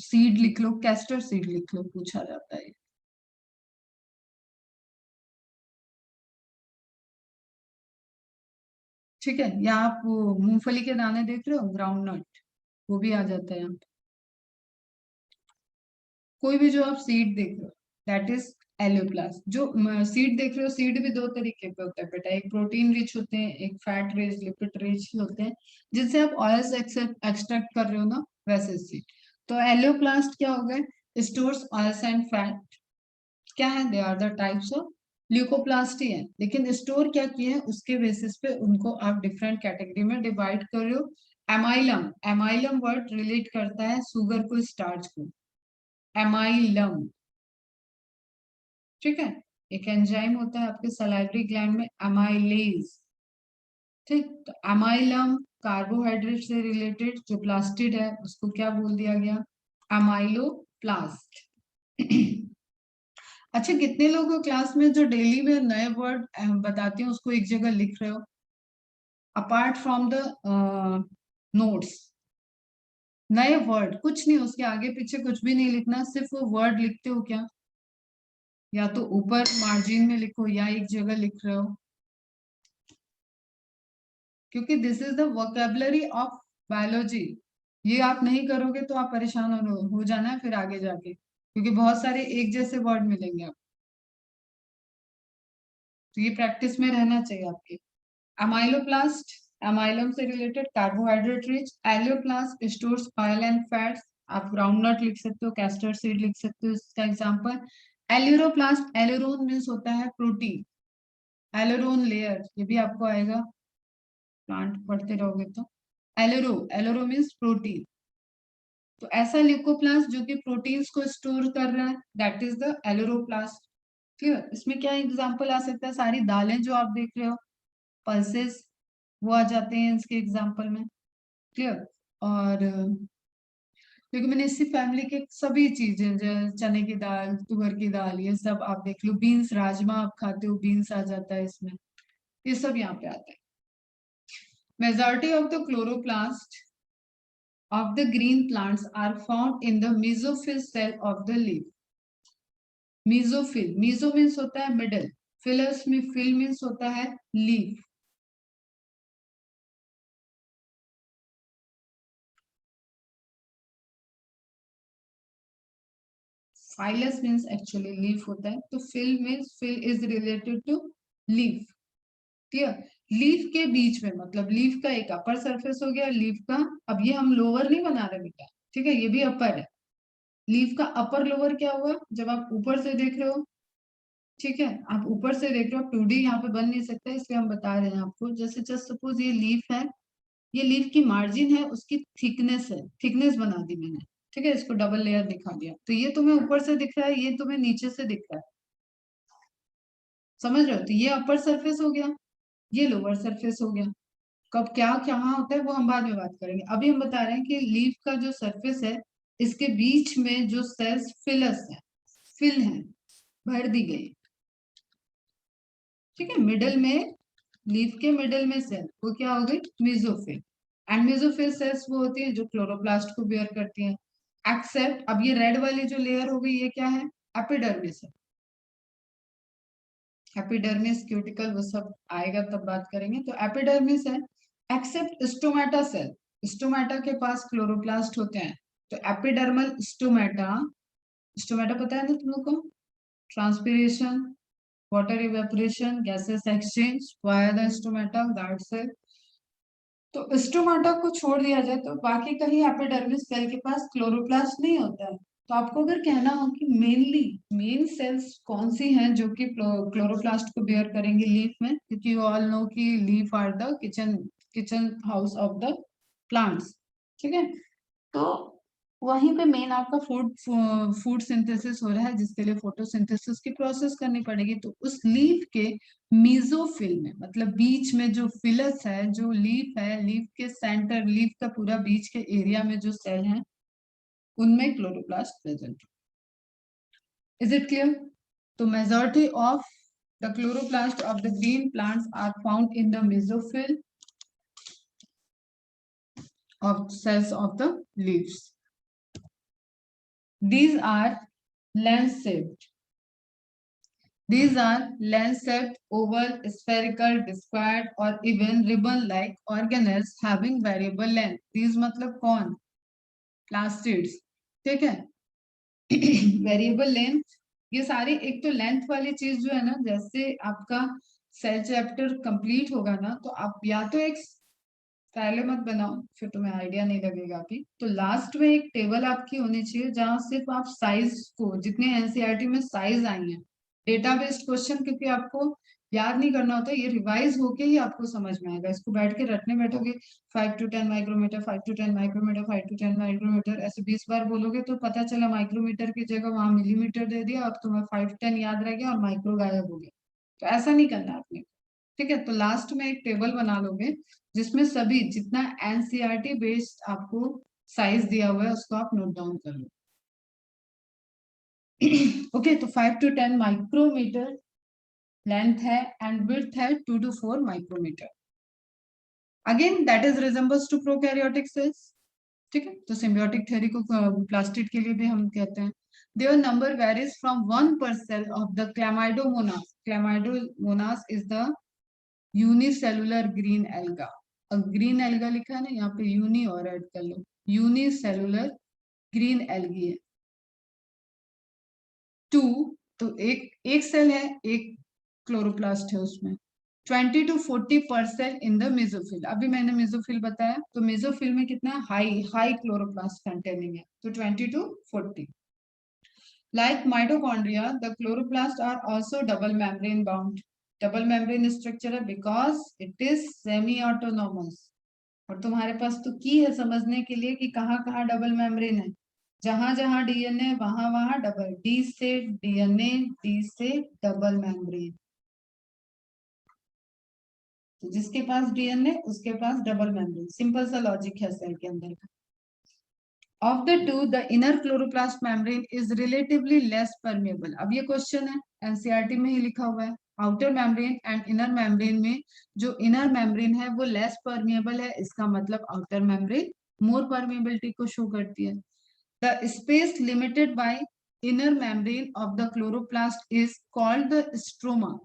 Speaker 1: seed लिख लो, कैस्टर सीड लिख लो, पूछा जाता है। ठीक है, या आप वो मूंगफली के दाने देख रहे हो, ग्राउंड नट, वो भी आ जाता है यहाँ पे। कोई भी जो आप सीड देख रहे हो दैट इज एलियोप्लास्ट। जो सीड देख रहे हो, सीड भी दो तरीके पे होता है बेटा, एक प्रोटीन रिच होते हैं, एक फैट रिच, लिपिड रिच होते हैं, जिनसे आप ऑयल्स एक्सट्रैक्ट कर रहे हो ना, वैसे सीड। तो एलियोप्लास्ट क्या हो गए, स्टोर्स ऑयल्स एंड फैट। क्या है, they are the types of leucoplast ही है, लेकिन स्टोर क्या किए हैं उसके बेसिस पे उनको आप डिफरेंट कैटेगरी में डिवाइड कर रहे हो। एमाइलम, एमाइलम वर्ड रिलेट करता है शुगर को, स्टार्च को, एमाइलम। ठीक है, एक एंजाइम होता है आपके सलाइवरी ग्लैंड में, एमाइलेज। ठीक, तो एमाइलम कार्बोहाइड्रेट से रिलेटेड जो प्लास्टिड है उसको क्या बोल दिया गया, एमाइलोप्लास्ट। अच्छा, कितने लोग हो क्लास में जो डेली में नए वर्ड बताती हूँ उसको एक जगह लिख रहे हो, अपार्ट फ्रॉम द नोट्स? नए वर्ड कुछ नहीं, उसके आगे पीछे कुछ भी नहीं लिखना, सिर्फ वो वर्ड लिखते हो क्या, या तो ऊपर मार्जिन में लिखो या एक जगह लिख रहे हो, क्योंकि this is the vocabulary of biology. ये आप नहीं करोगे तो आप परेशान हो जाना है फिर आगे जाके, क्योंकि बहुत सारे एक जैसे वर्ड मिलेंगे आप, तो ये प्रैक्टिस में रहना चाहिए आपके। अमाइलोप्लास्ट, अमाइलम से related, carbohydrate rich. Elaioplast stores oil and fats, आप ग्राउंडनट लिख सकते हो, कैस्टर सीड लिख सकते हो इसका एग्जांपल। एल्यूरोप्लास्ट, एलुरोन मीन्स होता है प्रोटीन, एलुरोन लेयर, ये भी आपको आएगा प्लांट पढ़ते रहोगे तो। एलुरो, एलुरो मीन्स प्रोटीन। तो ऐसा ल्यूकोप्लास्ट जो कि प्रोटीन्स को स्टोर कर रहा है, दैट इज द एलुरोप्लास्ट। क्लियर? इसमें क्या एग्जांपल आ सकता है, सारी दालें जो आप देख रहे हो, पल्सेस, वो आ जाते हैं इसके एग्जांपल में। क्लियर? और क्योंकि मैंने इसी फैमिली के सभी चीजें, चने की दाल, तुअर की दाल, ये सब आप देख लो, बीन्स, राजमा आप खाते हो, बीन्स आ जाता है इसमें, ये सब यहाँ पे आता है। Majority of the chloroplast of the green plants are found in the mesophyll cell of the leaf. Mesophyll, meso means होता है middle, phyllis में fill means होता है leaf. Phyllis means actually leaf होता है, तो fill means fill is related to leaf. Clear? Leaf के बीच में, मतलब लीफ का एक अपर सरफेस हो गया, लीफ का, अब ये हम लोअर नहीं बना रहे बेटा, ठीक है, ये भी अपर है। लीफ का अपर लोअर क्या हुआ, जब आप ऊपर से देख रहे हो, ठीक है, आप ऊपर से देख रहे हो, 2D यहाँ पे बन नहीं सकता, इसलिए हम बता रहे हैं आपको। जैसे जस्ट सपोज ये लीफ है, ये लीफ की मार्जिन है, उसकी थिकनेस है, थिकनेस बना दी मैंने, ठीक है, इसको डबल लेयर दिखा दिया, तो ये तुम्हें ऊपर से दिख रहा है, ये तुम्हें नीचे से दिख रहा है, समझ रहे हो? तो ये अपर सरफेस हो गया, ये लोअर सरफेस हो गया। कब क्या क्या होता है वो हम बाद में बात करेंगे, अभी हम बता रहे हैं कि लीफ का जो सरफेस है, इसके बीच में जो सेल्स फिलस है, फिल है, भर दी गई, ठीक है, मिडल में, लीफ के मिडल में सेल, वो क्या हो गई, मेसोफिल। एंड मेसोफिल सेल्स वो होती है जो क्लोरोप्लास्ट को बेयर करती हैं, एक्सेप्ट, अब ये रेड वाली जो लेयर हो गई, ये क्या है, एपिडर्मिस है। एपिडर्मिस, क्यूटिकल, वो सब आएगा तब बात करेंगे, तो एपिडर्मिस है। एक्सेप्ट स्टोमेटा सेल, स्टोमेटा के पास क्लोरोप्लास्ट होते हैं, तो एपिडर्मल स्टोमेटा, स्टोमेटा पता है ना तुम लोग को, transpiration, water evaporation, gases exchange via the stomata, that cell। तो स्टोमाटा को छोड़ दिया जाए तो बाकी कहीं एपिडर्मिस सेल के पास क्लोरोप्लास्ट नहीं होता है। तो आपको अगर कहना हो कि मेनली मेन सेल्स कौन सी हैं जो कि क्लोरोप्लास्ट को बेयर करेंगे लीफ में, क्योंकि यू ऑल नो कि leaf are the kitchen, kitchen house of the plants, ठीक है, तो वहीं पे मेन आपका फूड सिंथेसिस हो रहा है, जिसके लिए फोटोसिंथेसिस की प्रोसेस करनी पड़ेगी। तो उस लीफ के मीजोफिल में, मतलब बीच में जो फिलस है, जो लीफ है, लीफ के सेंटर, लीफ का पूरा बीच के एरिया में जो सेल है, उनमें chloroplast present. Is it clear? तो majority of the chloroplast of the green plants are found in the mesophyll of cells of the leaves. These are lens-shaped. These are lens-shaped, oval, spherical, discoid, or even ribbon-like organelles having variable length. These मतलब कौन? Plastids. ठीक है? Variable length. ये सारी, एक तो length वाली चीज जो है ना, जैसे आपका सेल चैप्टर कंप्लीट होगा ना, तो आप या तो एक, पहले मत बनाओ फिर तुम्हें आइडिया नहीं लगेगा अभी, तो लास्ट में एक टेबल आपकी होनी चाहिए जहां सिर्फ आप साइज को, जितने एनसीईआरटी में साइज आई हैं, डेटा बेस्ड क्वेश्चन, क्योंकि आपको याद नहीं करना होता, ये रिवाइज होके ही आपको समझ में आएगा। इसको बैठ के रटने बैठोगे 5 to 10 micrometre, 5 to 10 micrometre, 5 to 10 micrometre, ऐसे 20 बार बोलोगे तो पता चला माइक्रोमीटर की जगह वहां मिलीमीटर दे दिया और तुम्हें 5 10 याद रह गया और माइक्रो गायब हो गया। तो ऐसा नहीं करना आपने। ठीक है, तो लास्ट में एक टेबल बना लोगे जिसमें सभी, जितना एनसीईआरटी बेस्ड आपको साइज दिया हुआ है उसको आप नोट डाउन कर लो। ओके, तो 5 to 10 माइक्रोमीटर लेंथ है एंड विड्थ है 2 to 4 माइक्रोमीटर। Again that is resembles to prokaryotic cells. ठीक है, तो सिम्बियोटिक थ्योरी को प्लास्टिड के लिए भी हम कहते हैं। Their number varies from 1 per cell of the chlamydomonas. Chlamydomonas is the unicellular green alga. अब ग्रीन एल्गा लिखा है ना, यहाँ पे यूनी और ऐड कर लो, यूनिसेलुलर ग्रीन एल्गी है। 2, तो एक एक सेल है, एक क्लोरोप्लास्ट है उसमें। 20 to 40 per cell in the mesophyll. अभी मैंने मेसोफिल बताया, तो मेसोफिल में कितना हाई हाई क्लोरोप्लास्ट कंटेनिंग है, तो 20 to 40। Like mitochondria, the chloroplasts are also double membrane bound. Double membrane structure है because it is semi-autonomous. और तुम्हारे पास तो की है समझने के लिए कि कहाँ कहाँ डबल मेम्ब्रेन है। जहां जहां डीएनए वहां वहां डबल, डी से डीएनए, डी से डबल मेम्ब्रेन। तो जिसके पास डीएनए उसके पास डबल मेम्ब्रेन, सिंपल सा लॉजिक है सेल के अंदर का। Of the two, the inner chloroplast membrane is relatively less permeable. अब ये क्वेश्चन है, एनसीईआरटी में ही लिखा हुआ है। Outer membrane and inner membrane में जो इनर मेम्ब्रेन है वो लेस परमिएबल है, इसका मतलब आउटर मेम्ब्रेन मोर परमिएबिलिटी को शो करती है। The space limited by inner membrane of the chloroplast is called the stroma.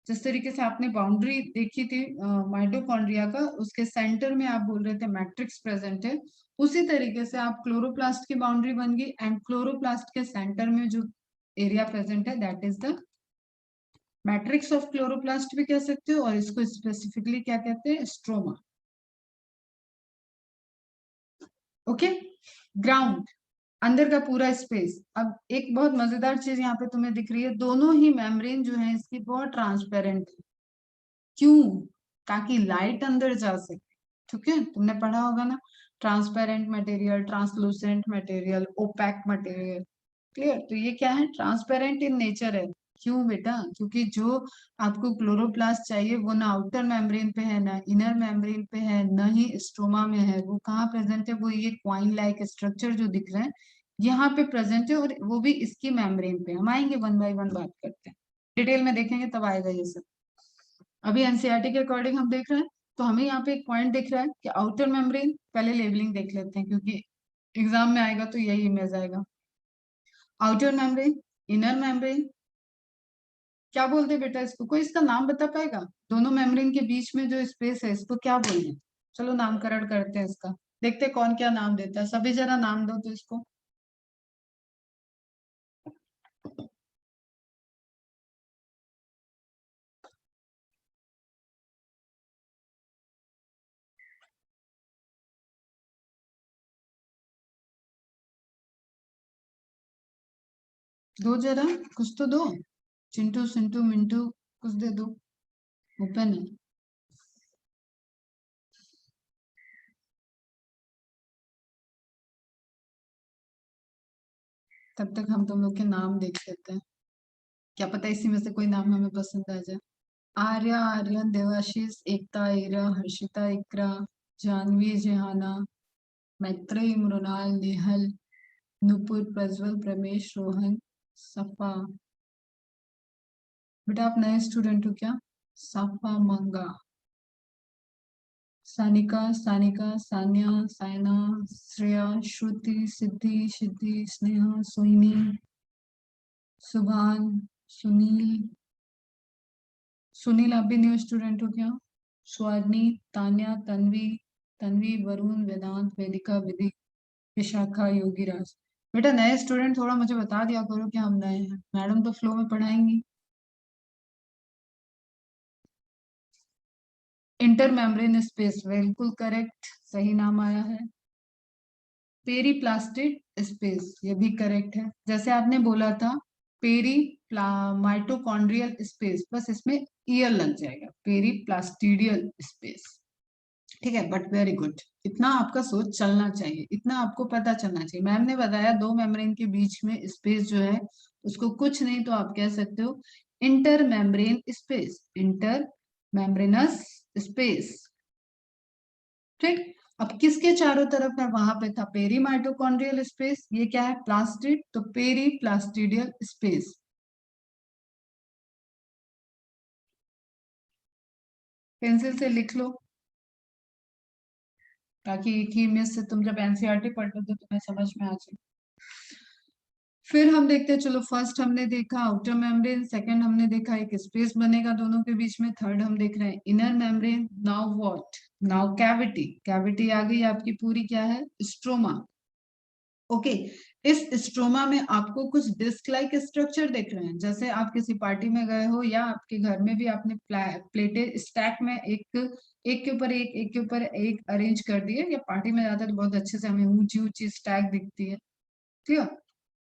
Speaker 1: जिस तरीके से आपने बाउंड्री देखी थी माइटोकॉन्ड्रिया का, उसके सेंटर में आप बोल रहे थे मैट्रिक्स प्रेजेंट है, उसी तरीके से आप क्लोरोप्लास्ट की बाउंड्री बन गई एंड क्लोरोप्लास्ट के सेंटर में जो एरिया प्रेजेंट है that is the matrix of chloroplast भी कह सकते हो, और इसको स्पेसिफिकली क्या कहते हैं, स्ट्रोमा। ओके, ग्राउंड, अंदर का पूरा स्पेस। अब एक बहुत मजेदार चीज यहाँ पे तुम्हें दिख रही है, दोनों ही मेम्ब्रेन जो है इसकी बहुत ट्रांसपेरेंट है। क्यों? ताकि लाइट अंदर जा सके। ठीक है, तुमने पढ़ा होगा ना, transparent material, translucent material, opaque material. Clear? तो ये क्या है, ट्रांसपेरेंट इन नेचर है। क्यों बेटा? क्योंकि जो आपको क्लोरोप्लास्ट चाहिए वो ना आउटर मेम्ब्रेन पे है, ना इनर मेम्ब्रेन पे है, ना ही स्ट्रोमा में है। वो कहाँ प्रेजेंट है, वो ये क्वाइन लाइक स्ट्रक्चर जो दिख रहे हैं यहाँ पे प्रेजेंट है, और वो भी इसकी मेम्ब्रेन पे। हम आएंगे वन बाय वन बात करते हैं, डिटेल में देखेंगे तब आएगा ये सब। अभी एनसीईआरटी के अकॉर्डिंग हम देख रहे हैं, तो हमें यहाँ पे एक पॉइंट दिख रहा है कि आउटर मेम्ब्रेन, पहले लेबलिंग देख लेते हैं क्योंकि एग्जाम में आएगा तो यही इमेज आएगा। आउटर मेम्ब्रेन, इनर मेम्ब्रेन, क्या बोलते हैं बेटा इसको? कोई इसका नाम बता पाएगा? दोनों मेम्ब्रेन के बीच में जो स्पेस है इसको क्या बोलते हैं? चलो नामकरण करते हैं इसका, देखते हैं कौन क्या नाम देता है। सभी जरा नाम दो तो इसको। दो जरा, कुछ तो दो। चिंटू सिंटू मिंटू, कुछ दे दो। ओपन है। तब तक हम तुम लोग के नाम देख लेते हैं, क्या पता इसी में से कोई नाम हमें पसंद आ जाए। आर्या, आर्यन, देवाशीष, एकता, इरा, हर्षिता, इकरा, जानवी, जेहाना, मैत्रेय, मृणाल, नेहल, नुपुर, प्रज्वल, प्रमेश, रोहन, सफा। बेटा आप नए स्टूडेंट हो क्या? सफा, मंगा, सानिका, सानिका, सान्या, साइना, श्रेया, श्रुति, सिद्धि, सिद्धि, स्नेहा, सोहिनी, सुभान, सुनील, सुनील आप भी न्यू स्टूडेंट हो क्या? स्वर्णी, तान्या, तन्वी, तन्वी, वरुण, वेदांत, वेदिका, विधि, विशाखा, योगीराज। बेटा नए स्टूडेंट थोड़ा मुझे बता दिया करो कि हम नए हैं, मैडम तो फ्लो में पढ़ाएंगी। इंटर मेम्ब्रेन स्पेस, बिल्कुल करेक्ट, सही नाम आया है। पेरीप्लास्टिड स्पेस, ये भी करेक्ट है, जैसे आपने बोला था पेरी माइटोकॉन्ड्रियल स्पेस, बस इसमें ईयर लग जाएगा, पेरीप्लास्टिडियल स्पेस। ठीक है, बट वेरी गुड, इतना आपका सोच चलना चाहिए, इतना आपको पता चलना चाहिए। मैम ने बताया दो मेम्ब्रेन के बीच में स्पेस जो है उसको कुछ नहीं तो आप कह सकते हो inter membrane space, inter membranes space. ठीक, अब किसके चारों तरफ है, वहां पे था पेरी माइटोकॉन्ड्रियल स्पेस, ये क्या है प्लास्टिड, तो पेरी प्लास्टिडियल स्पेस। पेंसिल से लिख लो ताकि एक ही इमेज से तुम जब एनसीईआरटी पढ़ो तो तुम्हें समझ में आ जाए। फिर हम देखते हैं, चलो फर्स्ट हमने देखा आउटर मेम्ब्रेन, सेकंड हमने देखा एक स्पेस बनेगा दोनों के बीच में, थर्ड हम देख रहे हैं inner membrane. Now what, now cavity, cavity आ गई आपकी पूरी, क्या है स्ट्रोमा। ओके, इस स्ट्रोमा में आपको कुछ डिस्क लाइक स्ट्रक्चर दिख रहे हैं, जैसे आप किसी पार्टी में गए हो या आपके घर में भी आपने प्लेटें स्टैक में एक एक के ऊपर एक के ऊपर एक अरेंज कर दिए, या पार्टी में जाते हैं तो बहुत अच्छे से हमें ऊंची ऊंची स्टैक दिखती है, ठीक है,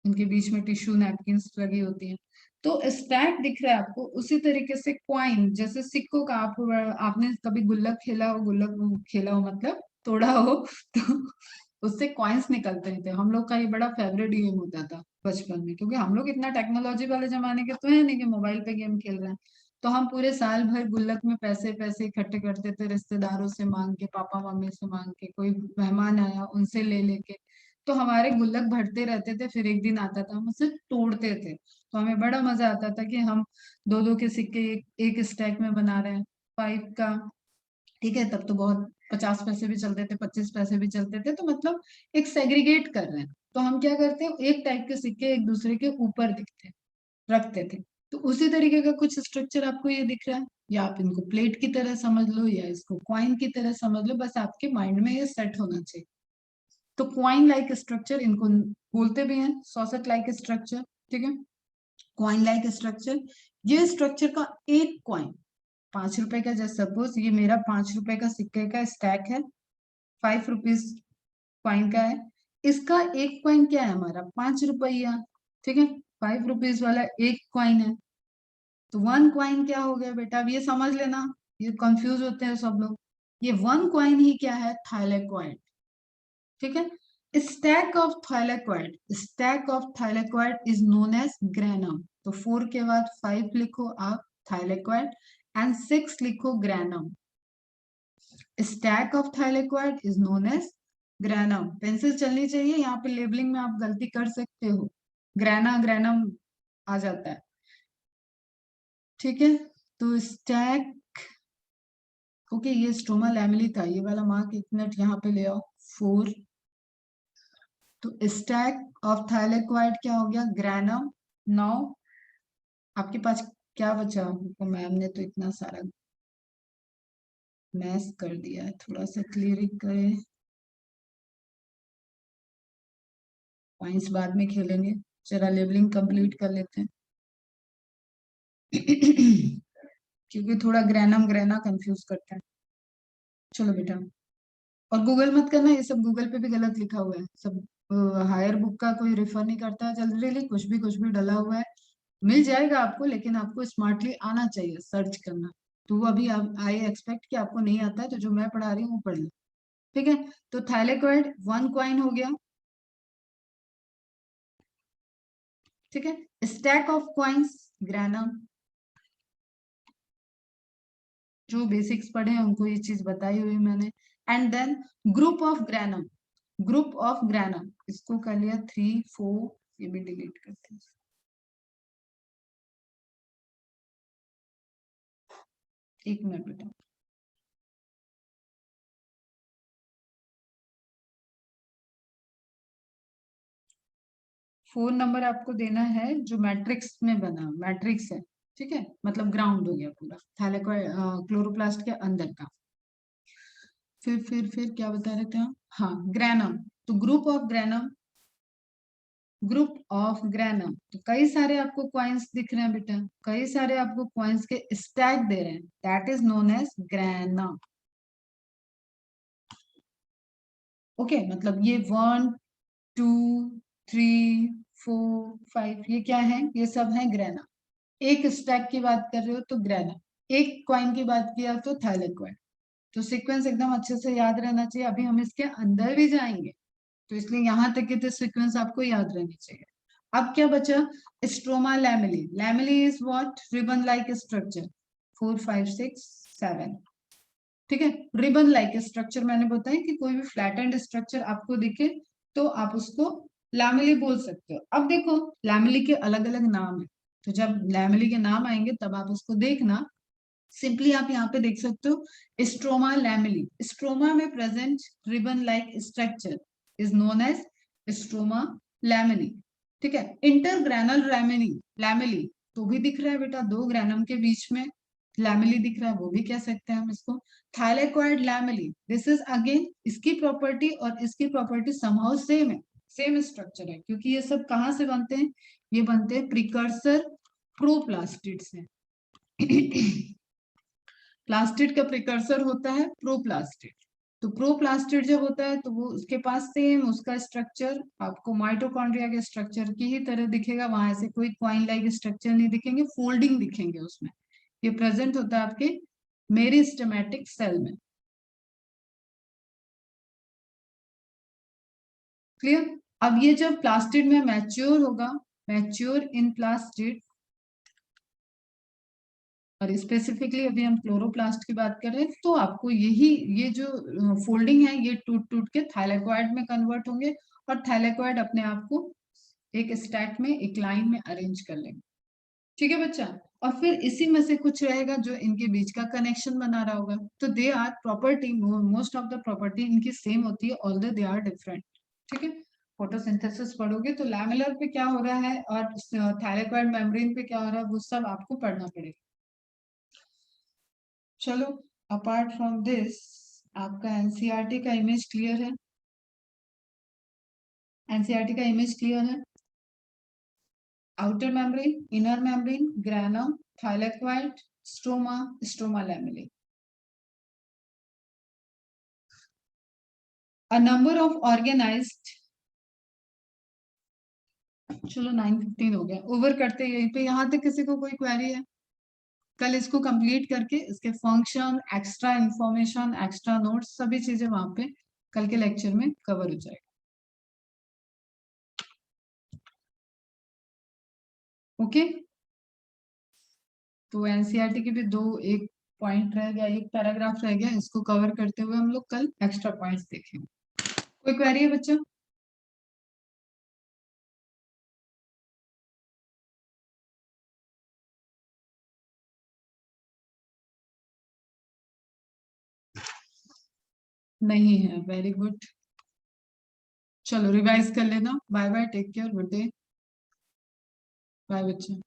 Speaker 1: उनके बीच में टिश्यू नैपकिन्स लगी होती हैं, तो स्टैक दिख रहा है आपको। उसी तरीके से क्वाइन, जैसे सिक्कों का, आपने कभी गुल्लक खेला हो, गुल्लक खेला हो मतलब तोड़ा हो तो उससे कॉइन्स निकलते थे, हम लोग का ये बड़ा फेवरेट गेम होता था बचपन में, क्योंकि हम लोग इतना टेक्नोलॉजी वाले जमाने के तो है नहीं कि मोबाइल पे गेम खेल रहे हैं। तो हम पूरे साल भर गुल्लक में पैसे पैसे इकट्ठे करते थे, रिश्तेदारों से मांग के, पापा मम्मी से मांग के, कोई मेहमान आया उनसे ले लेके, तो हमारे गुल्लक भरते रहते थे। फिर एक दिन आता था हम उसे तोड़ते थे, तो हमें बड़ा मजा आता था कि हम दो दो के सिक्के एक स्टैक में बना रहे हैं, 5 का, ठीक है, तब तो बहुत 50 पैसे भी चलते थे, 25 पैसे भी चलते थे, तो मतलब एक सेग्रीगेट कर रहे हैं, तो हम क्या करते हैं एक टाइप के सिक्के एक दूसरे के ऊपर दिखते रखते थे। तो उसी तरीके का कुछ स्ट्रक्चर आपको ये दिख रहा है, या आप इनको प्लेट की तरह समझ लो या इसको क्वाइन की तरह समझ लो, बस आपके माइंड में ये सेट होना चाहिए। तो क्वाइन लाइक स्ट्रक्चर इनको बोलते भी हैं, सॉसेट लाइक स्ट्रक्चर, ठीक है, क्वाइन लाइक स्ट्रक्चर। ये स्ट्रक्चर का एक क्वाइन 5 रुपए का, जैसे सपोज ये मेरा 5 रुपए का सिक्के का स्टैक है, 5 रुपीज क्वाइन का है, इसका एक क्वाइन क्या है हमारा 5 रुपया, ठीक है, 5 रुपीज वाला एक क्वाइन है, तो वन क्वाइन क्या हो गया बेटा, अब ये समझ लेना, ये कंफ्यूज होते हैं सब लोग, ये वन क्वाइन ही क्या है थाइलेक्वाइड, ठीक है। Stack of thylakoid, stack of thylakoid is known as granum, तो 4 के बाद 5 लिखो आप थाइलेक्वाइड एंड 6 लिखो granum. Stack of thylakoid is known as granum. Pencil चलनी चाहिए, यहाँ पे लेबलिंग में आप गलती कर सकते हो, ग्रेना ग्रेनम आ जाता है, ठीक है। तो स्टैक, ओके, ये स्ट्रोमा लैमेली था, ये वाला मार्क एक मिनट यहाँ पे ले आओ 4। तो स्टैक ऑफ थाइलेक्वाइड क्या हो गया ग्रेनम। नाउ आपके पास क्या बचा, तो मैम ने तो इतना सारा मैस कर दिया है, थोड़ा सा क्लियर करें, पॉइंट्स बाद में खेलेंगे, जरा लेबलिंग कंप्लीट कर लेते हैं क्योंकि थोड़ा ग्रेनम ग्रेना कंफ्यूज करता है। चलो बेटा, और गूगल मत करना, ये सब गूगल पे भी गलत लिखा हुआ है सब, हायर बुक का कोई रेफर नहीं करता जल्दी, कुछ भी डला हुआ है, मिल जाएगा आपको, लेकिन आपको स्मार्टली आना चाहिए सर्च करना। तो अभी आप आई एक्सपेक्ट कि आपको नहीं आता है, तो जो मैं पढ़ा रही हूँ वो पढ़ लो, ठीक है। तो थाइलेक्वाइड वन क्वाइन हो गया, ठीक है। स्टैक ऑफ कॉइन्स ग्रैनम, जो बेसिक्स पढ़े हैं उनको ये चीज बताई हुई मैंने। And then group of granum, group of granum, इसको कर लिया 3 4, ये भी डिलीट करते हैं। एक मिनट बेटा, 4 नंबर आपको देना है जो मैट्रिक्स में बना, मैट्रिक्स है, ठीक है, मतलब ग्राउंड हो गया पूरा थैलेकॉइड क्लोरोप्लास्ट के अंदर का। फिर क्या बता रहे थे हम, हाँ ग्रैनम, तो group of granum, group of granum, तो कई सारे आपको कॉइन्स दिख रहे हैं बेटा, कई सारे आपको कॉइन्स के स्टैक दे रहे हैं, that is known as granum. Okay, मतलब ये 1 2 3 4 5, ये क्या है, ये सब है ग्रैनम। एक स्टैक की बात कर रहे हो तो ग्रैनम, एक कॉइन की बात किया तो थैलेकॉइड। तो सीक्वेंस एकदम अच्छे से याद रहना चाहिए। अभी हम इसके अंदर भी जाएंगे, तो इसलिए यहाँ तक के तो सीक्वेंस आपको याद रहनी चाहिए। अब क्या बचा, stroma lamellae, lamellae is what, ribbon like structure, 4 5 6 7, ठीक है। रिबन लाइक स्ट्रक्चर मैंने बताया कि कोई भी फ्लैट एंड स्ट्रक्चर आपको दिखे तो आप उसको लैमेली बोल सकते हो। अब देखो लैमेली के अलग अलग नाम है, तो जब लैमेली के नाम आएंगे तब आप उसको देखना। सिंपली आप यहाँ पे देख सकते हो, स्ट्रोमा लैमेली, स्ट्रोमा में present ribbon like structure is known as stroma lamellae, ठीक है। इंटरग्रैनल लैमेली, लैमेली तो भी दिख रहा है बेटा, दो ग्रैनम के बीच में लैमेली दिख रहा है, वो भी कह सकते हैं हम इसको। Thylakoid lamellae, this is again, इसकी प्रॉपर्टी और इसकी प्रॉपर्टी समहाउ सेम है, सेम स्ट्रक्चर है, क्योंकि ये सब कहाँ से बनते हैं, ये बनते हैं प्रिकर्सर प्रोप्लास्टिड से। प्लास्टिड का प्रिकर्सर होता है प्रोप्लास्टिड, तो प्रोप्लास्टिड जब होता है तो वो उसके पास सेम उसका स्ट्रक्चर आपको माइटोकॉन्ड्रिया के स्ट्रक्चर की ही तरह दिखेगा, वहां से कोई क्वाइन लाइक स्ट्रक्चर नहीं दिखेंगे, फोल्डिंग दिखेंगे उसमें। ये प्रेजेंट होता है आपके मेरिस्टेमेटिक सेल में। क्लियर। अब ये जब प्लास्टिड में मैच्योर होगा, मैच्योर इन प्लास्टिड, और स्पेसिफिकली अभी हम क्लोरोप्लास्ट की बात कर रहे हैं, तो आपको यही, ये जो फोल्डिंग है ये टूट टूट के थाइलेकॉइड में कन्वर्ट होंगे, और थाइलेकॉइड अपने आप को एक स्टैक में, एक लाइन में अरेंज कर लेंगे, ठीक है बच्चा। और फिर इसी में से कुछ रहेगा जो इनके बीच का कनेक्शन बना रहा होगा, तो they are property, most of the property इनकी सेम होती है, ऑल्दो दे आर डिफरेंट, ठीक है। फोटोसिंथेसिस पढ़ोगे तो लैमेलर पे क्या हो रहा है और थाइलेकॉइड मेम्ब्रेन पे क्या हो रहा है, वो सब आपको पढ़ना पड़ेगा। चलो, अपार्ट फ्रॉम दिस आपका एनसीईआरटी का इमेज क्लियर है, एनसीईआरटी का इमेज क्लियर है। Outer membrane, inner membrane, granum, thylakoid, stroma, stroma lamellae. A number of organised, चलो 9:15 हो गया, ओवर करते हैं यहीं पे। यहाँ तक किसी को कोई क्वेरी है? कल इसको कंप्लीट करके इसके function, extra information, extra notes, सभी चीजें वहां पे कल के लेक्चर में कवर हो जाएगा। ओके, तो एनसीईआरटी के भी दो, एक पॉइंट रह गया, एक पैराग्राफ रह गया, इसको कवर करते हुए हम लोग कल एक्स्ट्रा पॉइंट्स देखेंगे। कोई क्वेरी है बच्चों? नहीं है, वेरी गुड। चलो रिवाइज कर लेना। Bye bye, take care, good day, bye बच्चों।